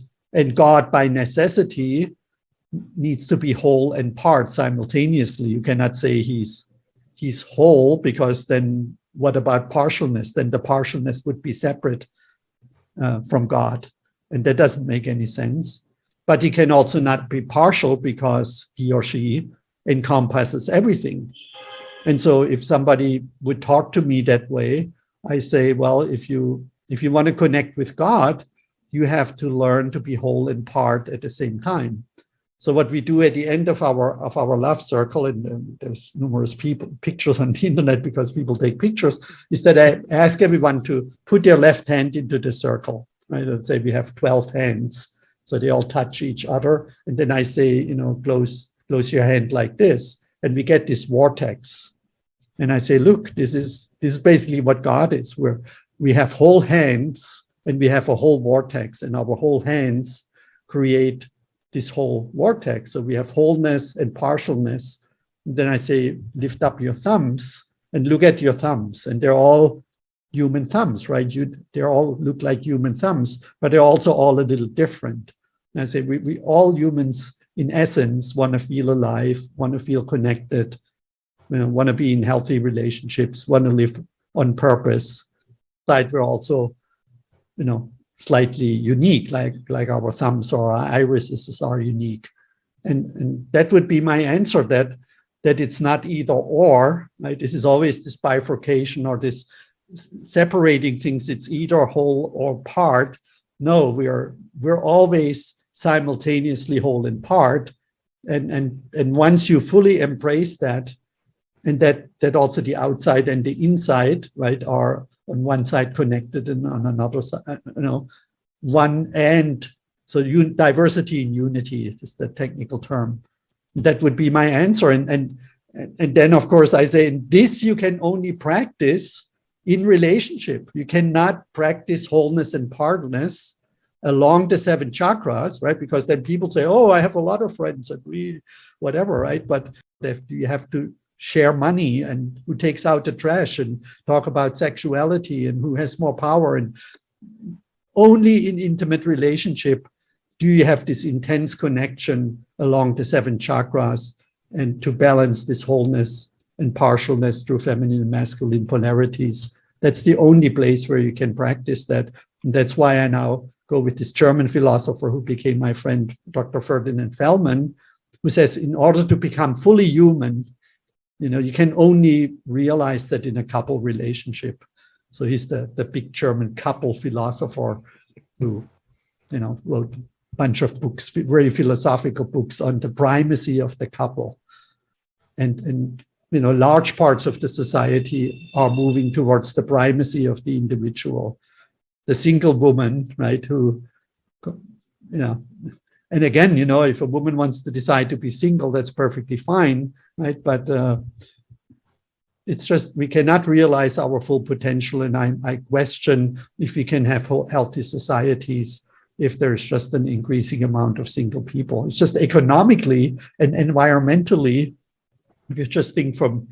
God by necessity needs to be whole and part simultaneously. You cannot say he's whole, because then what about partialness? Then the partialness would be separate from God, and that doesn't make any sense. But he can also not be partial, because he or she encompasses everything. And so if somebody would talk to me that way, I say, well, if you want to connect with God, you have to learn to be whole and part at the same time. So what we do at the end of our love circle, and there's numerous pictures on the internet because people take pictures, is that I ask everyone to put their left hand into the circle, right? Let's say we have 12 hands, so they all touch each other. And then I say, close your hand like this, and we get this vortex. And I say, look, this is basically what God is, where we have whole hands and we have a whole vortex, and our whole hands create this whole vortex. So we have wholeness and partialness. And then I say, lift up your thumbs and look at your thumbs. And they're all human thumbs, right? They all look like human thumbs, but they're also all a little different. And I say, we all humans, in essence, want to feel alive, want to feel connected, want to be in healthy relationships, want to live on purpose. But we're also, slightly unique, like our thumbs or our irises are unique. And that would be my answer, that it's not either or, right? This is always this bifurcation or this separating things. It's either whole or part. No, we're always simultaneously whole and part. And once you fully embrace that, and that also the outside and the inside, right, are on one side connected and on another side, one and so diversity in unity is the technical term. That would be my answer. And then, of course, I say, this you can only practice in relationship. You cannot practice wholeness and partness along the 7 chakras, right? Because then people say, oh, I have a lot of friends and we, whatever, right? But you have to share money, and who takes out the trash, and talk about sexuality, and who has more power. And only in intimate relationship do you have this intense connection along the 7 chakras, and to balance this wholeness and partialness through feminine and masculine polarities. That's the only place where you can practice that. And that's why I now go with this German philosopher who became my friend, Dr. Ferdinand Fellman, who says, in order to become fully human, you can only realize that in a couple relationship. So he's the big German couple philosopher who, wrote a bunch of books, very philosophical books on the primacy of the couple. And large parts of the society are moving towards the primacy of the individual. The single woman, right, who, and again, if a woman wants to decide to be single, that's perfectly fine, right? But it's just, we cannot realize our full potential. And I question if we can have healthy societies if there's just an increasing amount of single people. It's just economically and environmentally, if you just think from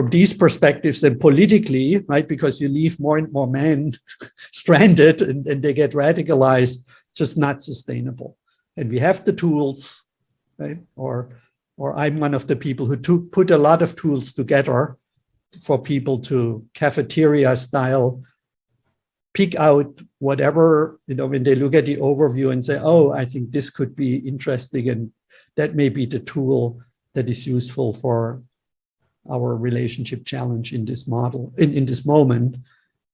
these perspectives, then politically, right, because you leave more and more men stranded and they get radicalized, just not sustainable. And we have the tools, right? Or I'm one of the people who put a lot of tools together for people to cafeteria style pick out whatever, when they look at the overview and say, oh, I think this could be interesting, and that may be the tool that is useful for our relationship challenge in this model, in this moment.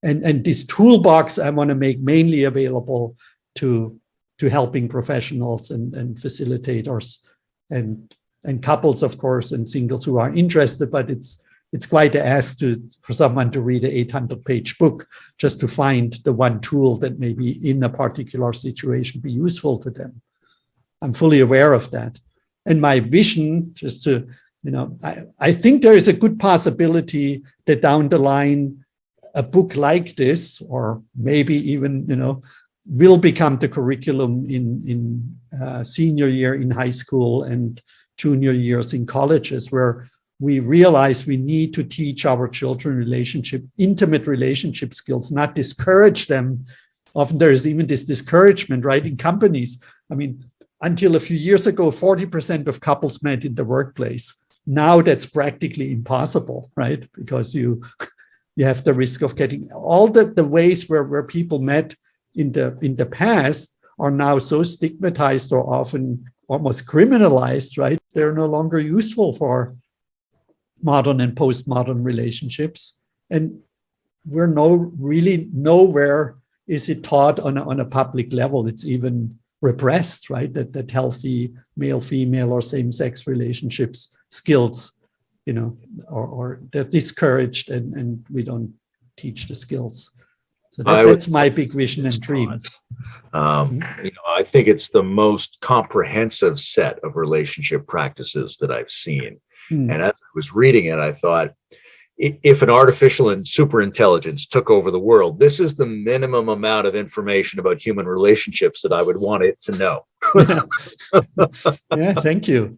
And this toolbox I want to make mainly available to helping professionals and facilitators and couples, of course, and singles who are interested, but it's quite a ask for someone to read an 800-page book just to find the one tool that maybe in a particular situation be useful to them. I'm fully aware of that. And my vision, just to, I think there is a good possibility that down the line, a book like this, or maybe even, will become the curriculum in senior year in high school and junior years in colleges, where we realize we need to teach our children intimate relationship skills, not discourage them. Often there is even this discouragement, right, in companies. I mean, until a few years ago, 40% of couples met in the workplace. Now that's practically impossible, right? Because you have the risk of getting all the ways where people met in the past are now so stigmatized or often almost criminalized, right? They're no longer useful for modern and postmodern relationships. And we're really nowhere is it taught on a public level. It's even repressed, right? That healthy male-female or same-sex relationships skills, or they're discouraged and we don't teach the skills. So that's my big vision and dream. I think it's the most comprehensive set of relationship practices that I've seen. And as I was reading it, I thought, if an artificial and super intelligence took over the world, this is the minimum amount of information about human relationships that I would want it to know. Yeah, thank you.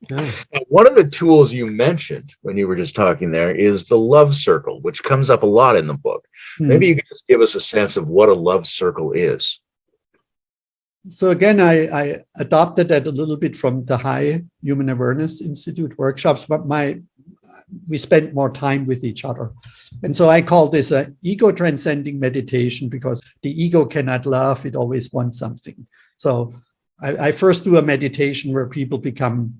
Yeah. And one of the tools you mentioned when you were just talking there is the love circle, which comes up a lot in the book. Maybe you could just give us a sense of what a love circle is. So again, I adopted that a little bit from the High Human Awareness Institute workshops, but we spent more time with each other. And so I call this an ego transcending meditation, because the ego cannot love, it always wants something. So I first do a meditation where people become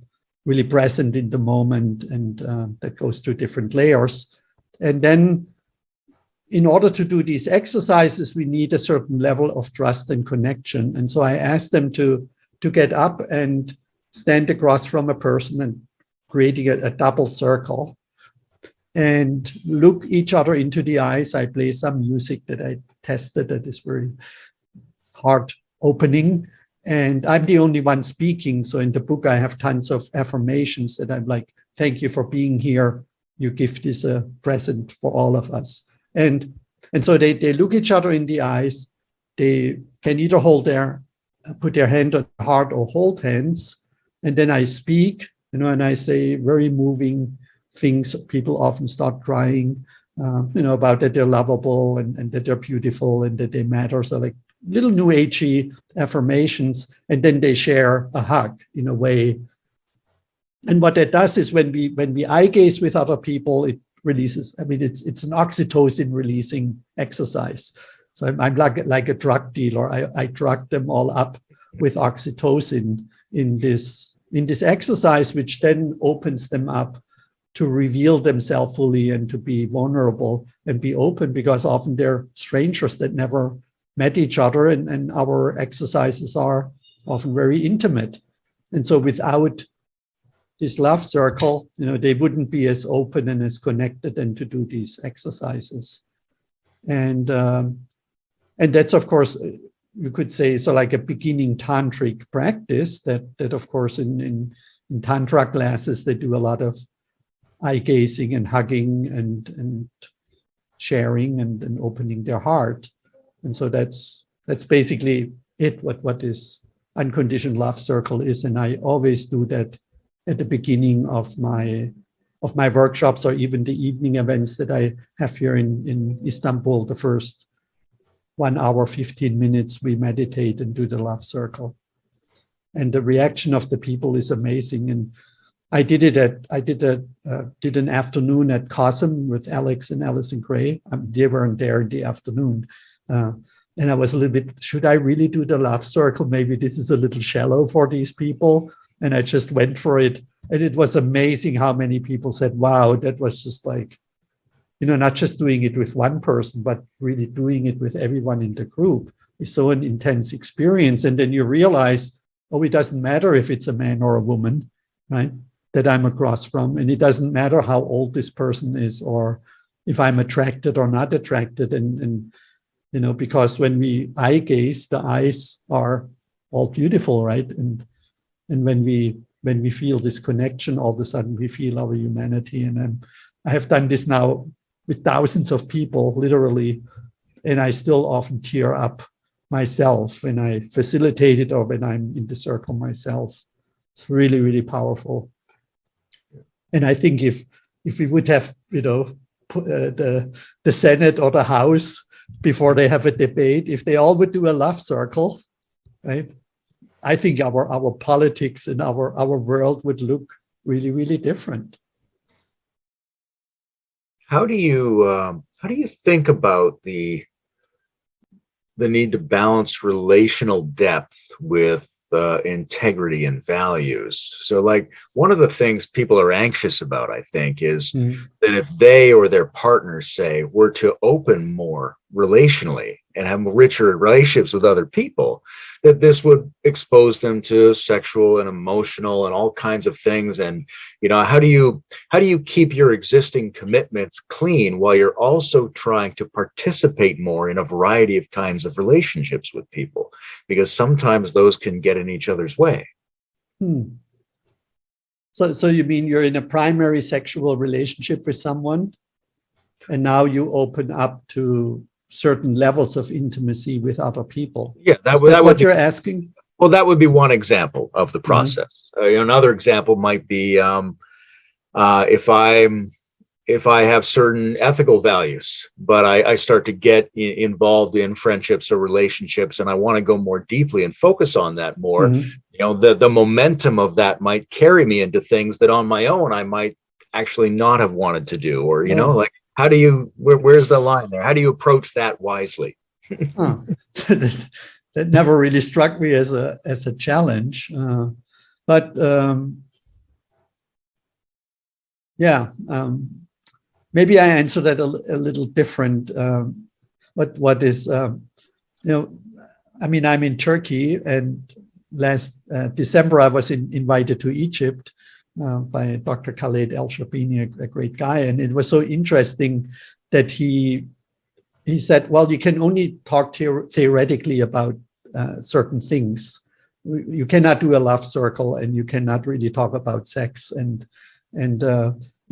really present in the moment, and that goes through different layers. And then in order to do these exercises, we need a certain level of trust and connection. And so I asked them to get up and stand across from a person and creating a double circle and look each other into the eyes. I play some music that I tested that is very heart opening. And I'm the only one speaking. So in the book, I have tons of affirmations that I'm like, thank you for being here. Your gift is a present for all of us. And so they look each other in the eyes. They can either put their hand on the heart or hold hands. And then I speak, and I say very moving things. People often start crying, about that they're lovable and that they're beautiful and that they matter. So like little new agey affirmations. And then they share a hug in a way. And what that does is when we eye gaze with other people, it releases, it's an oxytocin releasing exercise. So I'm like a drug dealer. I drug them all up with oxytocin in this exercise, which then opens them up to reveal themselves fully and to be vulnerable and be open, because often they're strangers that never met each other, and our exercises are often very intimate. And so without this love circle, they wouldn't be as open and as connected and to do these exercises. And that's, of course, you could say, so like a beginning tantric practice that of course, in tantra classes, they do a lot of eye gazing and hugging and sharing and opening their heart. And so that's basically what is unconditioned love circle is. And I always do that at the beginning of my workshops, or even the evening events that I have here in Istanbul. The first 1 hour, 15 minutes, we meditate and do the love circle. And the reaction of the people is amazing. And I did an afternoon at Cosm with Alex and Alison Gray. They weren't there in the afternoon. And I was a little bit, should I really do the love circle? Maybe this is a little shallow for these people. And I just went for it. And it was amazing how many people said, wow, that was just like, not just doing it with one person, but really doing it with everyone in the group is so an intense experience. And then you realize, oh, it doesn't matter if it's a man or a woman, right, that I'm across from. And it doesn't matter how old this person is, or if I'm attracted or not attracted. And because when we eye gaze, the eyes are all beautiful, right? And when we feel this connection, all of a sudden we feel our humanity. And I have done this now with thousands of people, literally, and I still often tear up myself when I facilitate it or when I'm in the circle myself. It's really, really powerful. And I think if we would have, the Senate or the House, before they have a debate, if they all would do a love circle, right? I think our politics and our world would look really, really different. How do you think about the need to balance relational depth with integrity and values? So, like, one of the things people are anxious about, I think, is that if they or their partners, say, were to open more relationally and have richer relationships with other people, that this would expose them to sexual and emotional and all kinds of things. And how do you keep your existing commitments clean while you're also trying to participate more in a variety of kinds of relationships with people? Because sometimes those can get in each other's way. So you mean you're in a primary sexual relationship with someone, and now you open up to certain levels of intimacy with other people? Yeah, that what you're asking? Well, that would be one example of the process. Another example might be if I have certain ethical values, but I start to get involved in friendships or relationships, and I want to go more deeply and focus on that more. The momentum of that might carry me into things that on my own I might actually not have wanted to do, or like, how do you, where's the line there? How do you approach that wisely? That never really struck me as a challenge, but maybe I answer that a little different. What is, I'm in Turkey, and last December I was invited to Egypt by Dr. Khaled El-Shabini, a great guy. And it was so interesting that he said, well, you can only talk theoretically about certain things. You cannot do a love circle, and you cannot really talk about sex. And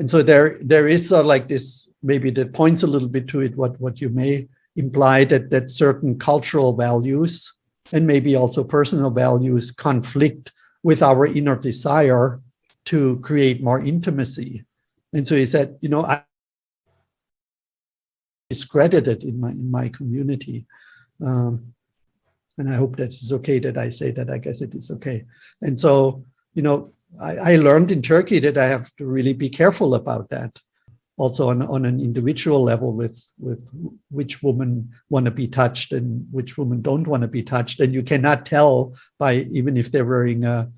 so there is like this, maybe that points a little bit to it, what you may imply, that certain cultural values and maybe also personal values conflict with our inner desire to create more intimacy. And so he said, I discredited in my community. And I hope that's okay that I say that. I guess it is okay. And so, I learned in Turkey that I have to really be careful about that. Also on an individual level, with which women want to be touched and which women don't want to be touched. And you cannot tell by, even if they're wearing a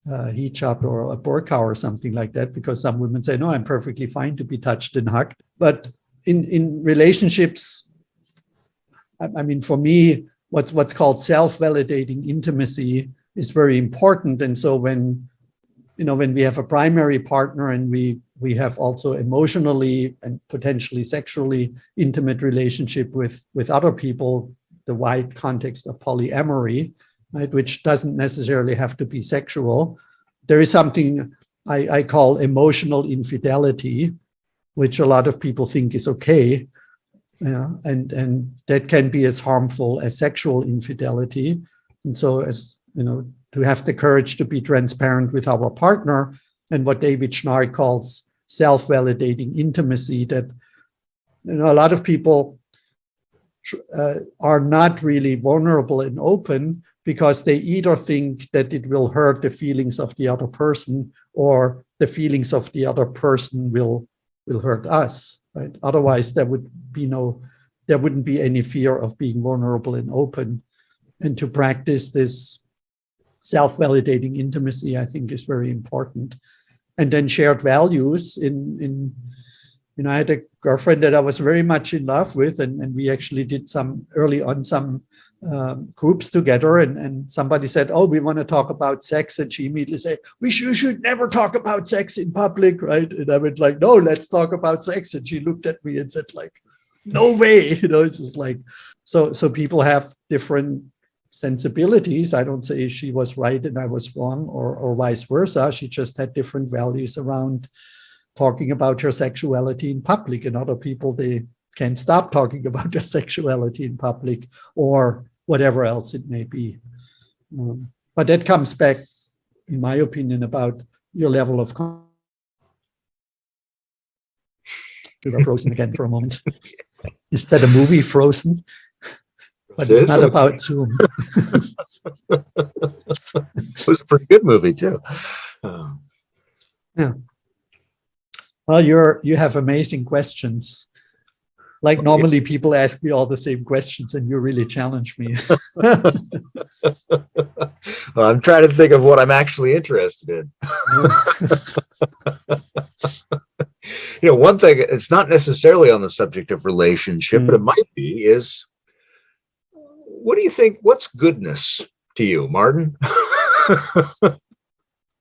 hijab or a burqa or something like that, because some women say, no, I'm perfectly fine to be touched and hugged. But in relationships, for me, what's called self-validating intimacy is very important. And so when we have a primary partner and we have also emotionally and potentially sexually intimate relationship with other people, the wide context of polyamory, right, which doesn't necessarily have to be sexual, there is something I call emotional infidelity, which a lot of people think is okay. And that can be as harmful as sexual infidelity, And so, as you know, to have the courage to be transparent with our partner, and what David Schnarr calls self-validating intimacy, that a lot of people are not really vulnerable and open because they either think that it will hurt the feelings of the other person, or the feelings of the other person will hurt us, right? Otherwise, there wouldn't be any fear of being vulnerable and open. And to practice this self-validating intimacy, I think, is very important. And then shared values I had a girlfriend that I was very much in love with, and we actually did some groups together, and somebody said, oh, we want to talk about sex, and she immediately said, you should never talk about sex in public, right? And I went like, no, let's talk about sex. And she looked at me and said like, no way, it's just like, so people have different sensibilities. I don't say she was right and I was wrong, or vice versa. She just had different values around talking about her sexuality in public, and other people, they can't stop talking about their sexuality in public, or whatever else it may be. But that comes back, in my opinion, about your level of we were frozen again for a moment. Is that a movie, Frozen? But it's not about Zoom. It was a pretty good movie too. Yeah. Well, you have amazing questions. Like normally people ask me all the same questions, and you really challenge me. Well, I'm trying to think of what I'm actually interested in. One thing, it's not necessarily on the subject of relationship, but it might be, is what do you think, what's goodness to you, Martin?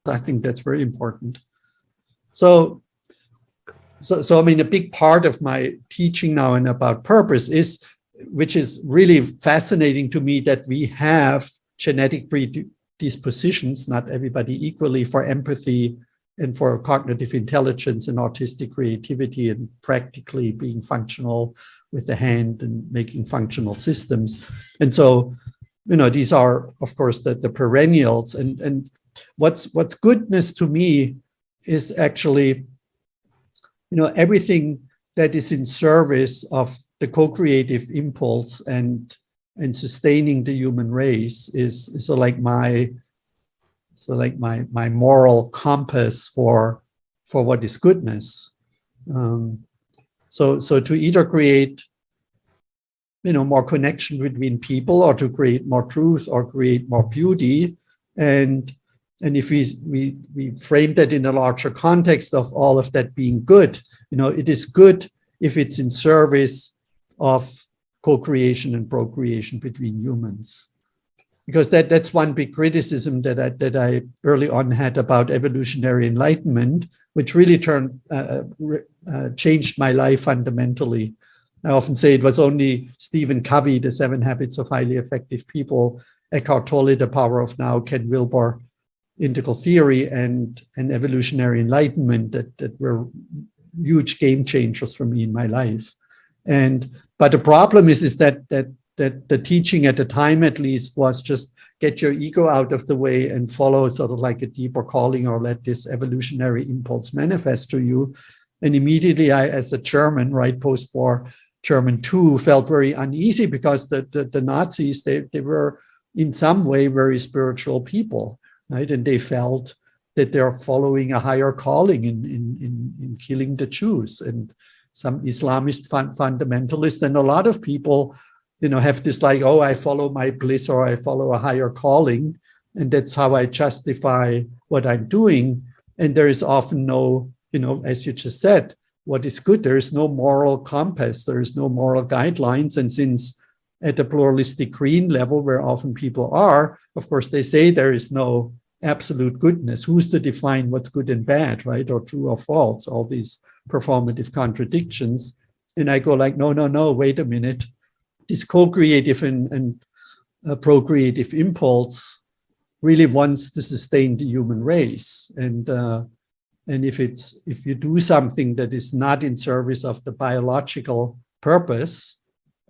I think that's very important. So I mean, a big part of my teaching now and about purpose is, which is really fascinating to me, that we have genetic predispositions, not everybody equally, for empathy and for cognitive intelligence and artistic creativity and practically being functional with the hand and making functional systems. And so, these are, of course, the perennials. And what's goodness to me is actually, everything that is in service of the co-creative impulse and sustaining the human race is like my moral compass for what is goodness. So to either create, more connection between people, or to create more truth, or create more beauty, and if we frame that in a larger context of all of that being good, it is good if it's in service of co-creation and procreation between humans. Because that's one big criticism that I early on had about evolutionary enlightenment, which really changed my life fundamentally. I often say it was only Stephen Covey, The 7 Habits of Highly Effective People, Eckhart Tolle, The Power of Now, Ken Wilber, Integral Theory, and evolutionary enlightenment that were huge game changers for me in my life. But the problem is that the teaching at the time, at least, was just get your ego out of the way and follow sort of like a deeper calling, or let this evolutionary impulse manifest to you. And immediately I, as a German, right, post-war German too, felt very uneasy, because the Nazis, they were in some way very spiritual people, right? And they felt that they're following a higher calling in killing the Jews. And some Islamist fundamentalists, and a lot of people, have this like, oh, I follow my bliss, or I follow a higher calling, and that's how I justify what I'm doing. And there is often no, as you just said, what is good? There is no moral compass. There is no moral guidelines. And since at the pluralistic green level, where often people are, of course, they say there is no absolute goodness. Who's to define what's good and bad, right? Or true or false, all these performative contradictions. And I go like, no, wait a minute. This co-creative and procreative impulse really wants to sustain the human race. And if you do something that is not in service of the biological purpose,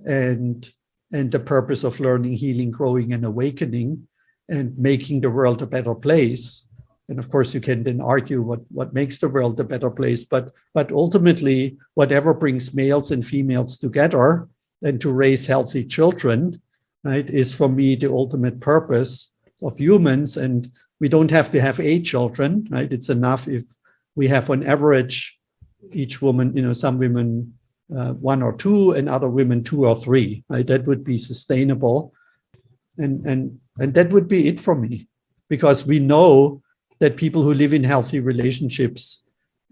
and and the purpose of learning, healing, growing, and awakening, and making the world a better place. And of course, you can then argue what makes the world a better place, but ultimately, whatever brings males and females together and to raise healthy children, right, is for me the ultimate purpose of humans. And we don't have to have 8 children, right? It's enough if we have on average each woman, some women 1 or 2, and other women 2 or 3, right? That would be sustainable. And that would be it for me, because we know that people who live in healthy relationships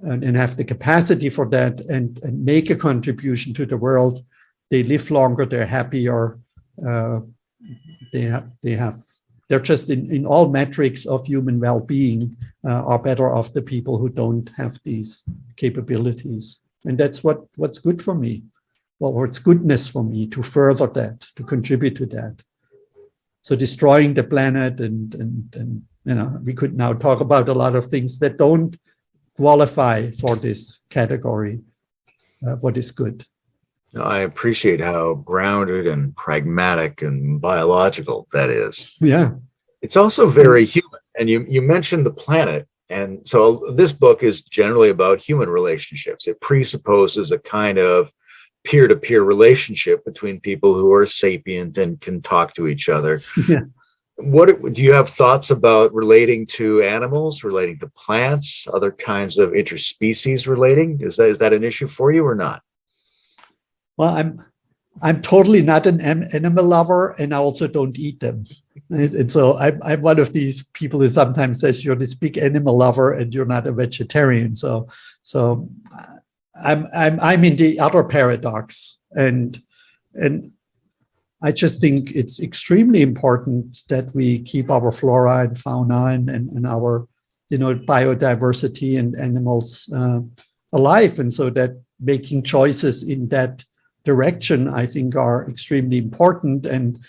and have the capacity for that and make a contribution to the world, they live longer, they're happier, they're just in all metrics of human well-being are better off the people who don't have these capabilities. And that's what's good for me, or it's goodness for me to further that, to contribute to that. So destroying the planet and we could now talk about a lot of things that don't qualify for this category, what is good. I appreciate how grounded and pragmatic and biological that is. Yeah. It's also very human. And you mentioned the planet. And so this book is generally about human relationships. It presupposes a kind of peer-to-peer relationship between people who are sapient and can talk to each other. Yeah. What do you have thoughts about relating to animals, relating to plants, other kinds of interspecies relating? Is that an issue for you or not? Well, I'm totally not an animal lover, and I also don't eat them. Right? And so I'm one of these people who sometimes says you're this big animal lover and you're not a vegetarian. So I'm in the other paradox, and I just think it's extremely important that we keep our flora and fauna and our biodiversity and animals alive, and so that making choices in that direction, I think, are extremely important. And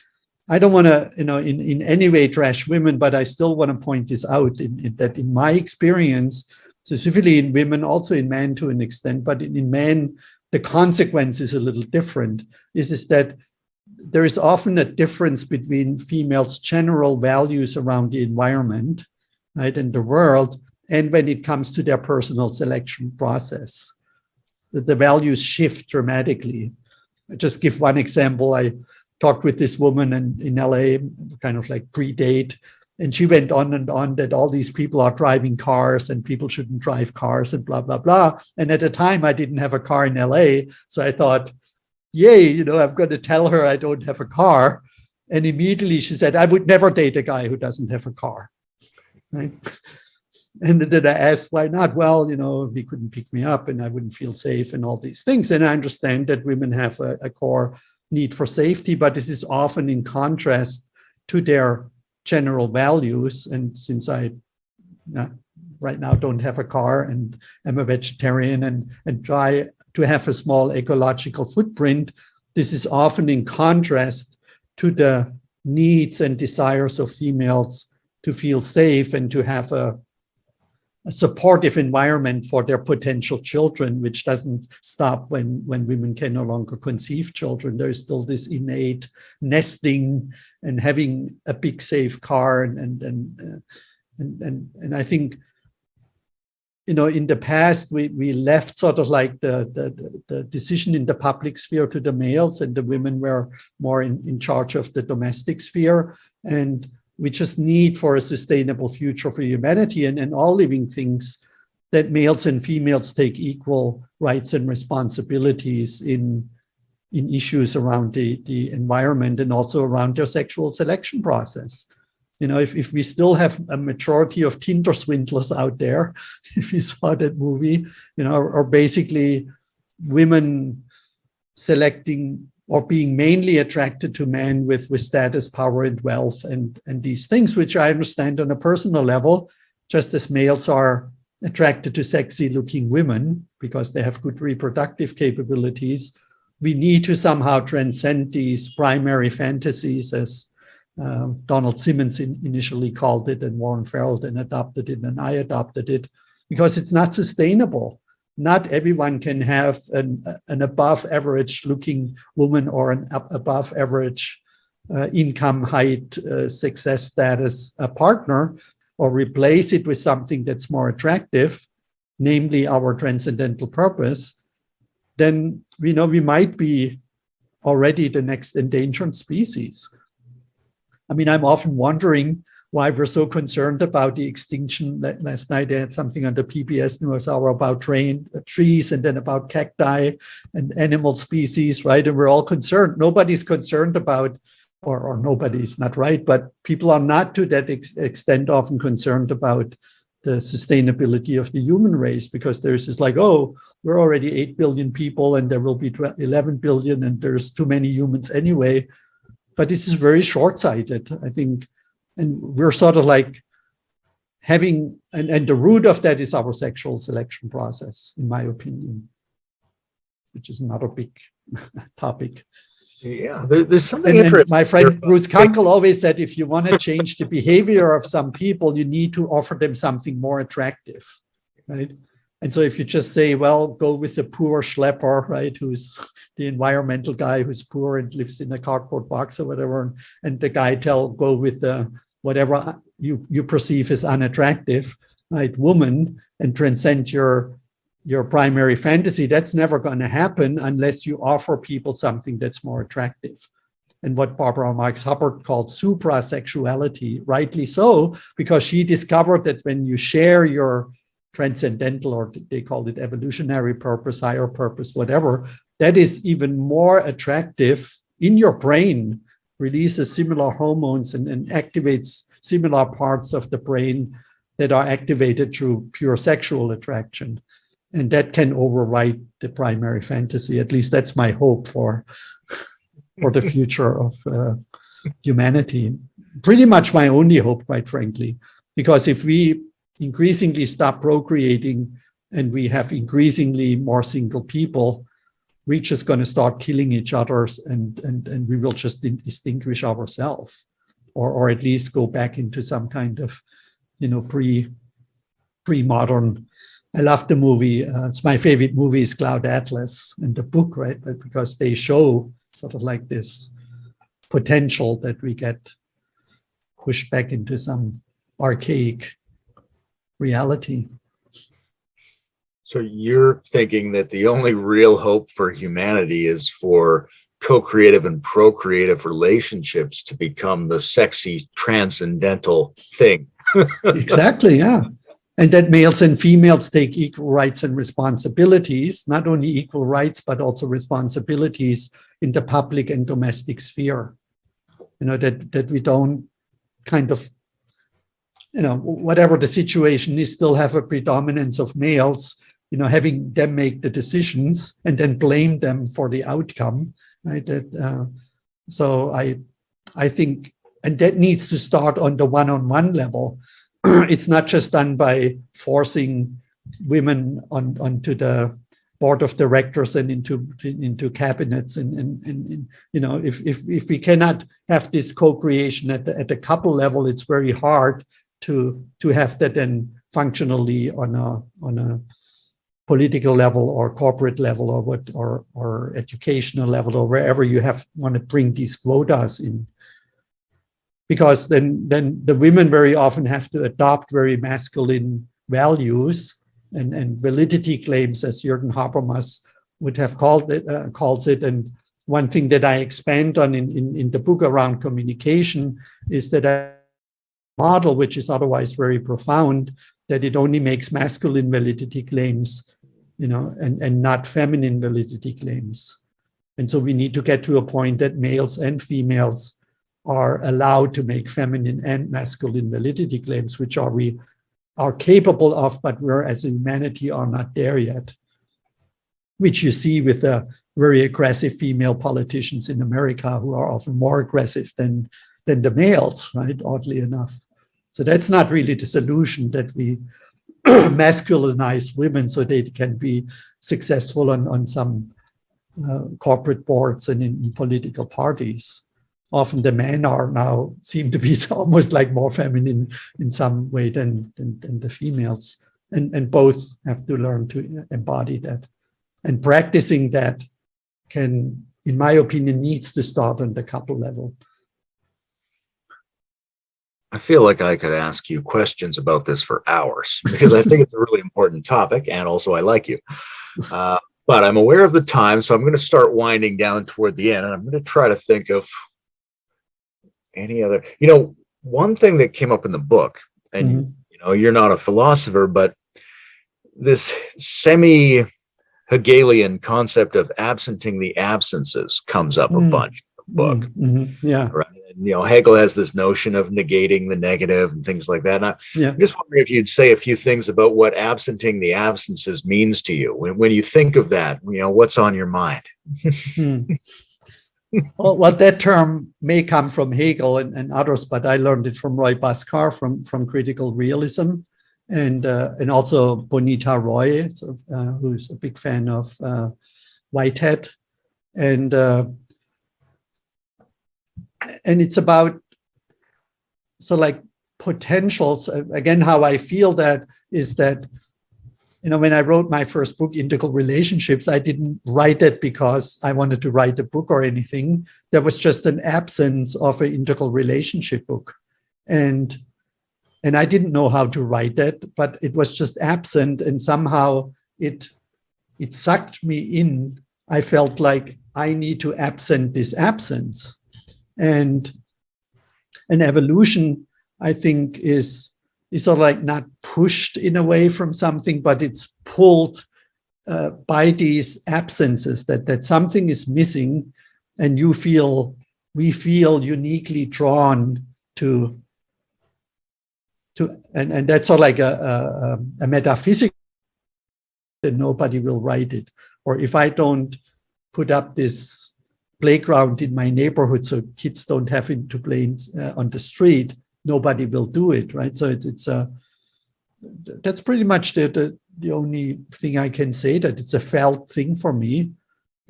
I don't want to, in any way trash women, but I still want to point this out that in my experience, specifically in women, also in men to an extent, but in men, the consequence is a little different. Is that there is often a difference between females' general values around the environment, right, and the world, and when it comes to their personal selection process. The values shift dramatically. I just give one example. I talked with this woman in LA, kind of like pre-date, and she went on and on that all these people are driving cars and people shouldn't drive cars and blah, blah, blah. And at the time, I didn't have a car in LA. So I thought, yay, I'm going to tell her I don't have a car. And immediately she said, I would never date a guy who doesn't have a car. Right? And then I asked, why not? Well, he couldn't pick me up and I wouldn't feel safe and all these things. And I understand that women have a core need for safety, but this is often in contrast to their general values. And since I right now don't have a car and I'm a vegetarian and try to have a small ecological footprint, this is often in contrast to the needs and desires of females to feel safe and to have a supportive environment for their potential children, which doesn't stop when women can no longer conceive children. There's still this innate nesting and having a big safe car, and I think in the past we left sort of like the decision in the public sphere to the males, and the women were more in charge of the domestic sphere. And we just need for a sustainable future for humanity and all living things that males and females take equal rights and responsibilities in issues around the environment and also around their sexual selection process. If we still have a majority of Tinder swindlers out there, if you saw that movie, or basically women selecting or being mainly attracted to men with status, power, and wealth, and these things, which I understand on a personal level, just as males are attracted to sexy-looking women because they have good reproductive capabilities. We need to somehow transcend these primary fantasies, as Donald Simmons initially called it, and Warren Farrell then adopted it, and I adopted it, because it's not sustainable. not everyone can have an above average looking woman or an above average income, height, success status partner, or replace it with something that's more attractive, namely our transcendental purpose, then we know we might be already the next endangered species. I mean, I'm often wondering why we're so concerned about the extinction. Last night they had something on the PBS NewsHour about trees and then about cacti and animal species, right? And we're all concerned. Nobody's concerned about, or nobody's not right, but people are not to that extent often concerned about the sustainability of the human race, because there's this like, oh, we're already 8 billion people and there will be 11 billion and there's too many humans anyway. But this is very short-sighted, I think. And we're sort of like having, and the root of that is our sexual selection process, in my opinion, which is another big topic. Yeah, there's something and interesting. My friend Bruce Kunkel always said, if you want to change the behavior of some people, you need to offer them something more attractive, right? And so if you just say, well, go with the poor schlepper, right, who's the environmental guy who's poor and lives in a cardboard box or whatever, and the guy go with the whatever you perceive as unattractive, right, woman, and transcend your primary fantasy, that's never going to happen unless you offer people something that's more attractive. And what Barbara Marx Hubbard called suprasexuality, rightly so, because she discovered that when you share your transcendental, or they call it evolutionary purpose, higher purpose, whatever, that is even more attractive in your brain, releases similar hormones and activates similar parts of the brain that are activated through pure sexual attraction. And that can override the primary fantasy. At least that's my hope for the future of humanity. Pretty much my only hope, quite frankly, because if we increasingly stop procreating and we have increasingly more single people, we're just going to start killing each other, and we will just distinguish ourselves, or at least go back into some kind of, pre-modern. I love the movie. It's my favorite movie is Cloud Atlas, and the book, right? Because they show sort of like this potential that we get pushed back into some archaic reality. So you're thinking that the only real hope for humanity is for co-creative and procreative relationships to become the sexy transcendental thing. Exactly, yeah. And that males and females take equal rights and responsibilities, not only equal rights, but also responsibilities in the public and domestic sphere. That we don't kind of, whatever the situation is, still have a predominance of males, having them make the decisions and then blame them for the outcome, right? So I think, and that needs to start on the one-on-one level. It's not just done by forcing women onto the board of directors and into cabinets, and if we cannot have this co-creation at the couple level, it's very hard to have that then functionally on a political level or corporate level or educational level, or wherever you want to bring these quotas in. Because then the women very often have to adopt very masculine values and validity claims, as Jürgen Habermas would have calls it. And one thing that I expand on in the book around communication is that a model, which is otherwise very profound, that it only makes masculine validity claims, and not feminine validity claims. And so we need to get to a point that males and females are allowed to make feminine and masculine validity claims, which we are capable of, but we're as a humanity are not there yet, which you see with the very aggressive female politicians in America, who are often more aggressive than the males, right? Oddly enough. So that's not really the solution, that we masculinize women so they can be successful on some corporate boards and in political parties. Often the men seem to be almost like more feminine in some way than the females. And both have to learn to embody that. And practicing that can, in my opinion, needs to start on the couple level. I feel like I could ask you questions about this for hours because I think it's a really important topic, and also I like you. But I'm aware of the time, so I'm going to start winding down toward the end, and I'm going to try to think of any other. One thing that came up in the book, and you're not a philosopher, but this semi-Hegelian concept of absenting the absences comes up a bunch in the book. Yeah. Right. Hegel has this notion of negating the negative and things like that. And I'm just wondering if you'd say a few things about what absenting the absences means to you. When you think of that, what's on your mind? Well, that term may come from Hegel and others, but I learned it from Roy Bhaskar from critical realism, and also Bonita Roy, who's a big fan of Whitehead. And it's about potentials. Again, how I feel that is that, when I wrote my first book, Integral Relationships, I didn't write it because I wanted to write a book or anything. There was just an absence of an integral relationship book. And I didn't know how to write that, but it was just absent, and somehow it sucked me in. I felt like I need to absent this absence. And an evolution, I think, is sort of like not pushed in a way from something, but it's pulled by these absences, that something is missing, and we feel uniquely drawn to and that's sort of like a metaphysical, that nobody will write it. Or if I don't put up this playground in my neighborhood so kids don't have to play on the street, nobody will do it, right? So that's pretty much the only thing I can say, that it's a felt thing for me.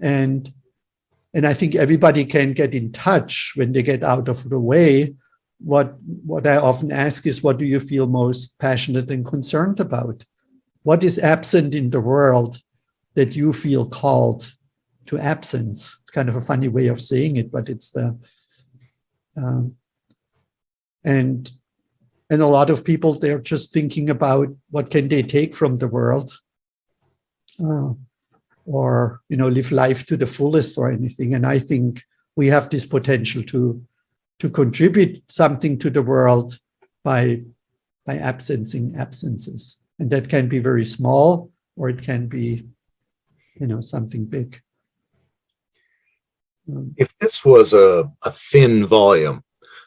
And I think everybody can get in touch when they get out of the way. What I often ask is, what do you feel most passionate and concerned about? What is absent in the world that you feel called to absence? It's kind of a funny way of saying it, but it's and a lot of people, they're just thinking about what can they take from the world, or live life to the fullest or anything. And I think we have this potential to contribute something to the world by absencing absences, and that can be very small, or it can be something big. If this was a thin volume,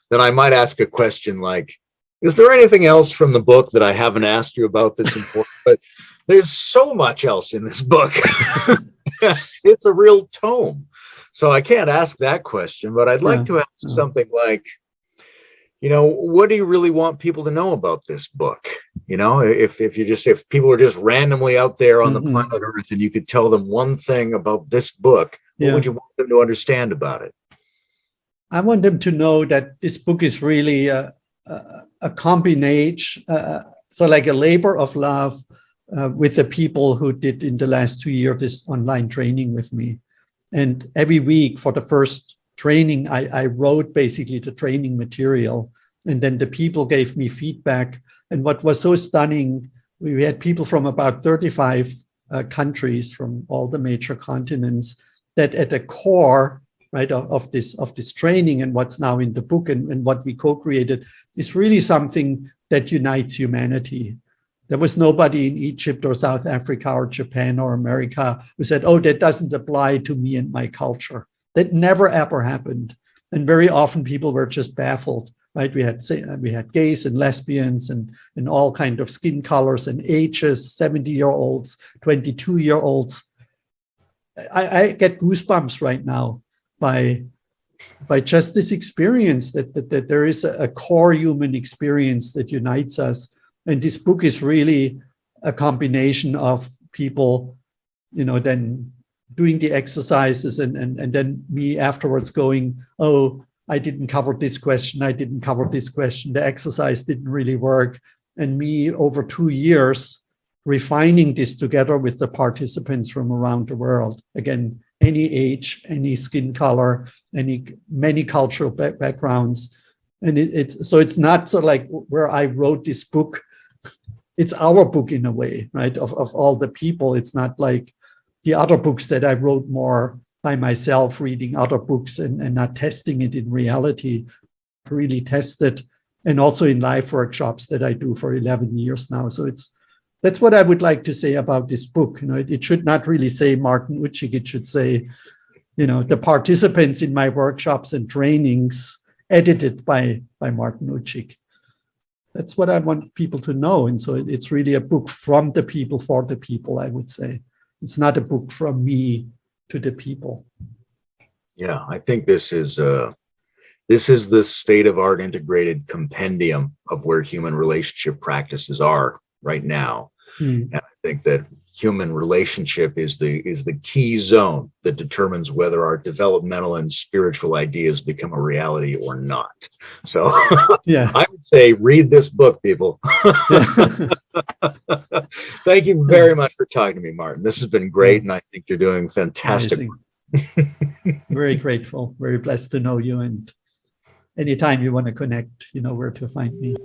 then I might ask a question like, is there anything else from the book that I haven't asked you about that's important? But there's so much else in this book. It's a real tome. So I can't ask that question, but I'd like to ask something like, what do you really want people to know about this book? If people are just randomly out there on the planet Earth and you could tell them one thing about this book, what would you want them to understand about it? I want them to know that this book is really a combination, so like a labor of love with the people who did in the last 2 years this online training with me. And every week for the first training, I wrote basically the training material, and then the people gave me feedback. And what was so stunning, we had people from about 35 countries from all the major continents, that at the core, right, of this training and what's now in the book and what we co-created is really something that unites humanity. There was nobody in Egypt or South Africa or Japan or America who said, oh, that doesn't apply to me and my culture. That never ever happened. And very often people were just baffled, right? We had gays and lesbians and all kind of skin colors and ages, 70-year-olds, 22-year-olds. I get goosebumps right now by just this experience that there is a core human experience that unites us. And this book is really a combination of people, then doing the exercises and then me afterwards going, oh, I didn't cover this question. I didn't cover this question. The exercise didn't really work. And me over 2 years refining this together with the participants from around the world. Again, any age, any skin color, many cultural backgrounds. And it's not so like where I wrote this book. It's our book in a way, right? Of all the people. It's not like the other books that I wrote more by myself, reading other books and not testing it in reality, really tested, and also in live workshops that I do for 11 years now. So that's what I would like to say about this book. It should not really say Martin Ucik. It should say, the participants in my workshops and trainings, edited by Martin Ucik. That's what I want people to know. And so it's really a book from the people for the people, I would say. It's not a book from me to the people. Yeah, I think this is the state-of-art integrated compendium of where human relationship practices are right now. And I think that human relationship is the key zone that determines whether our developmental and spiritual ideas become a reality or not. So yeah, I would say read this book, people. Thank you very much for talking to me, Martin. This has been great, and I think you're doing fantastic. Very grateful, very blessed to know you. And anytime you want to connect, you know where to find me.